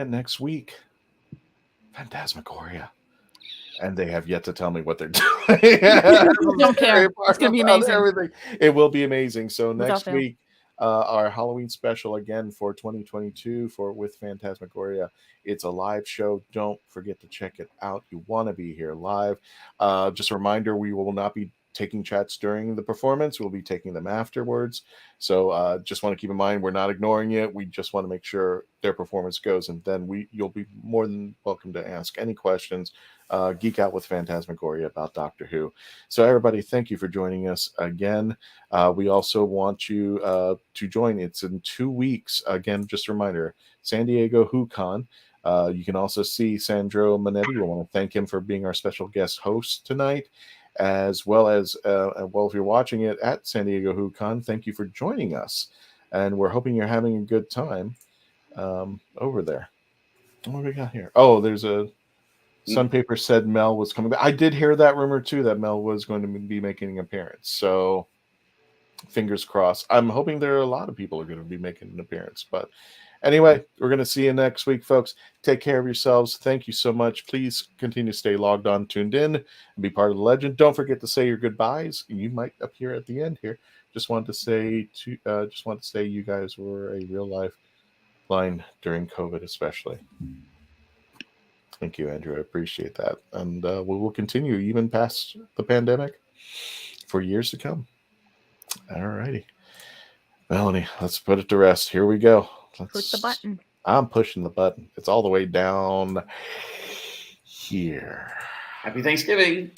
A: next week, Phantasmagoria. And they have yet to tell me what they're doing.
B: Don't care. It's going to be amazing.
A: Everything. It will be amazing. So
B: Without
A: next
B: fail.
A: week, our Halloween special again for 2022 with Phantasmagoria. It's a live show. Don't forget to check it out. You want to be here live. Just a reminder, we will not be taking chats during the performance. We'll be taking them afterwards. So just want to keep in mind, we're not ignoring it. We just want to make sure their performance goes, and then you'll be more than welcome to ask any questions. Geek out with Phantasmagoria about Doctor Who. So everybody, thank you for joining us again. We also want you to join. It's in 2 weeks. Again, just a reminder, San Diego WHOCon. You can also see Sandro Monetti. We want to thank him for being our special guest host tonight, as well as, if you're watching it at San Diego WHOCon, thank you for joining us. And we're hoping you're having a good time over there. What do we got here? Oh, there's a Sunpaper said Mel was coming back. I did hear that rumor too, that Mel was going to be making an appearance. So fingers crossed. I'm hoping there are a lot of people are going to be making an appearance. But anyway, we're going to see you next week, folks. Take care of yourselves. Thank you so much. Please continue to stay logged on, tuned in, and be part of the legend. Don't forget to say your goodbyes. You might appear at the end here. Just wanted to say you guys were a real life line during COVID, especially. Thank you, Andrew. I appreciate that. And we will continue even past the pandemic for years to come. All righty. Melanie, let's put it to rest. Here we go.
B: Push the button.
A: I'm pushing the button. It's all the way down here.
C: Happy Thanksgiving.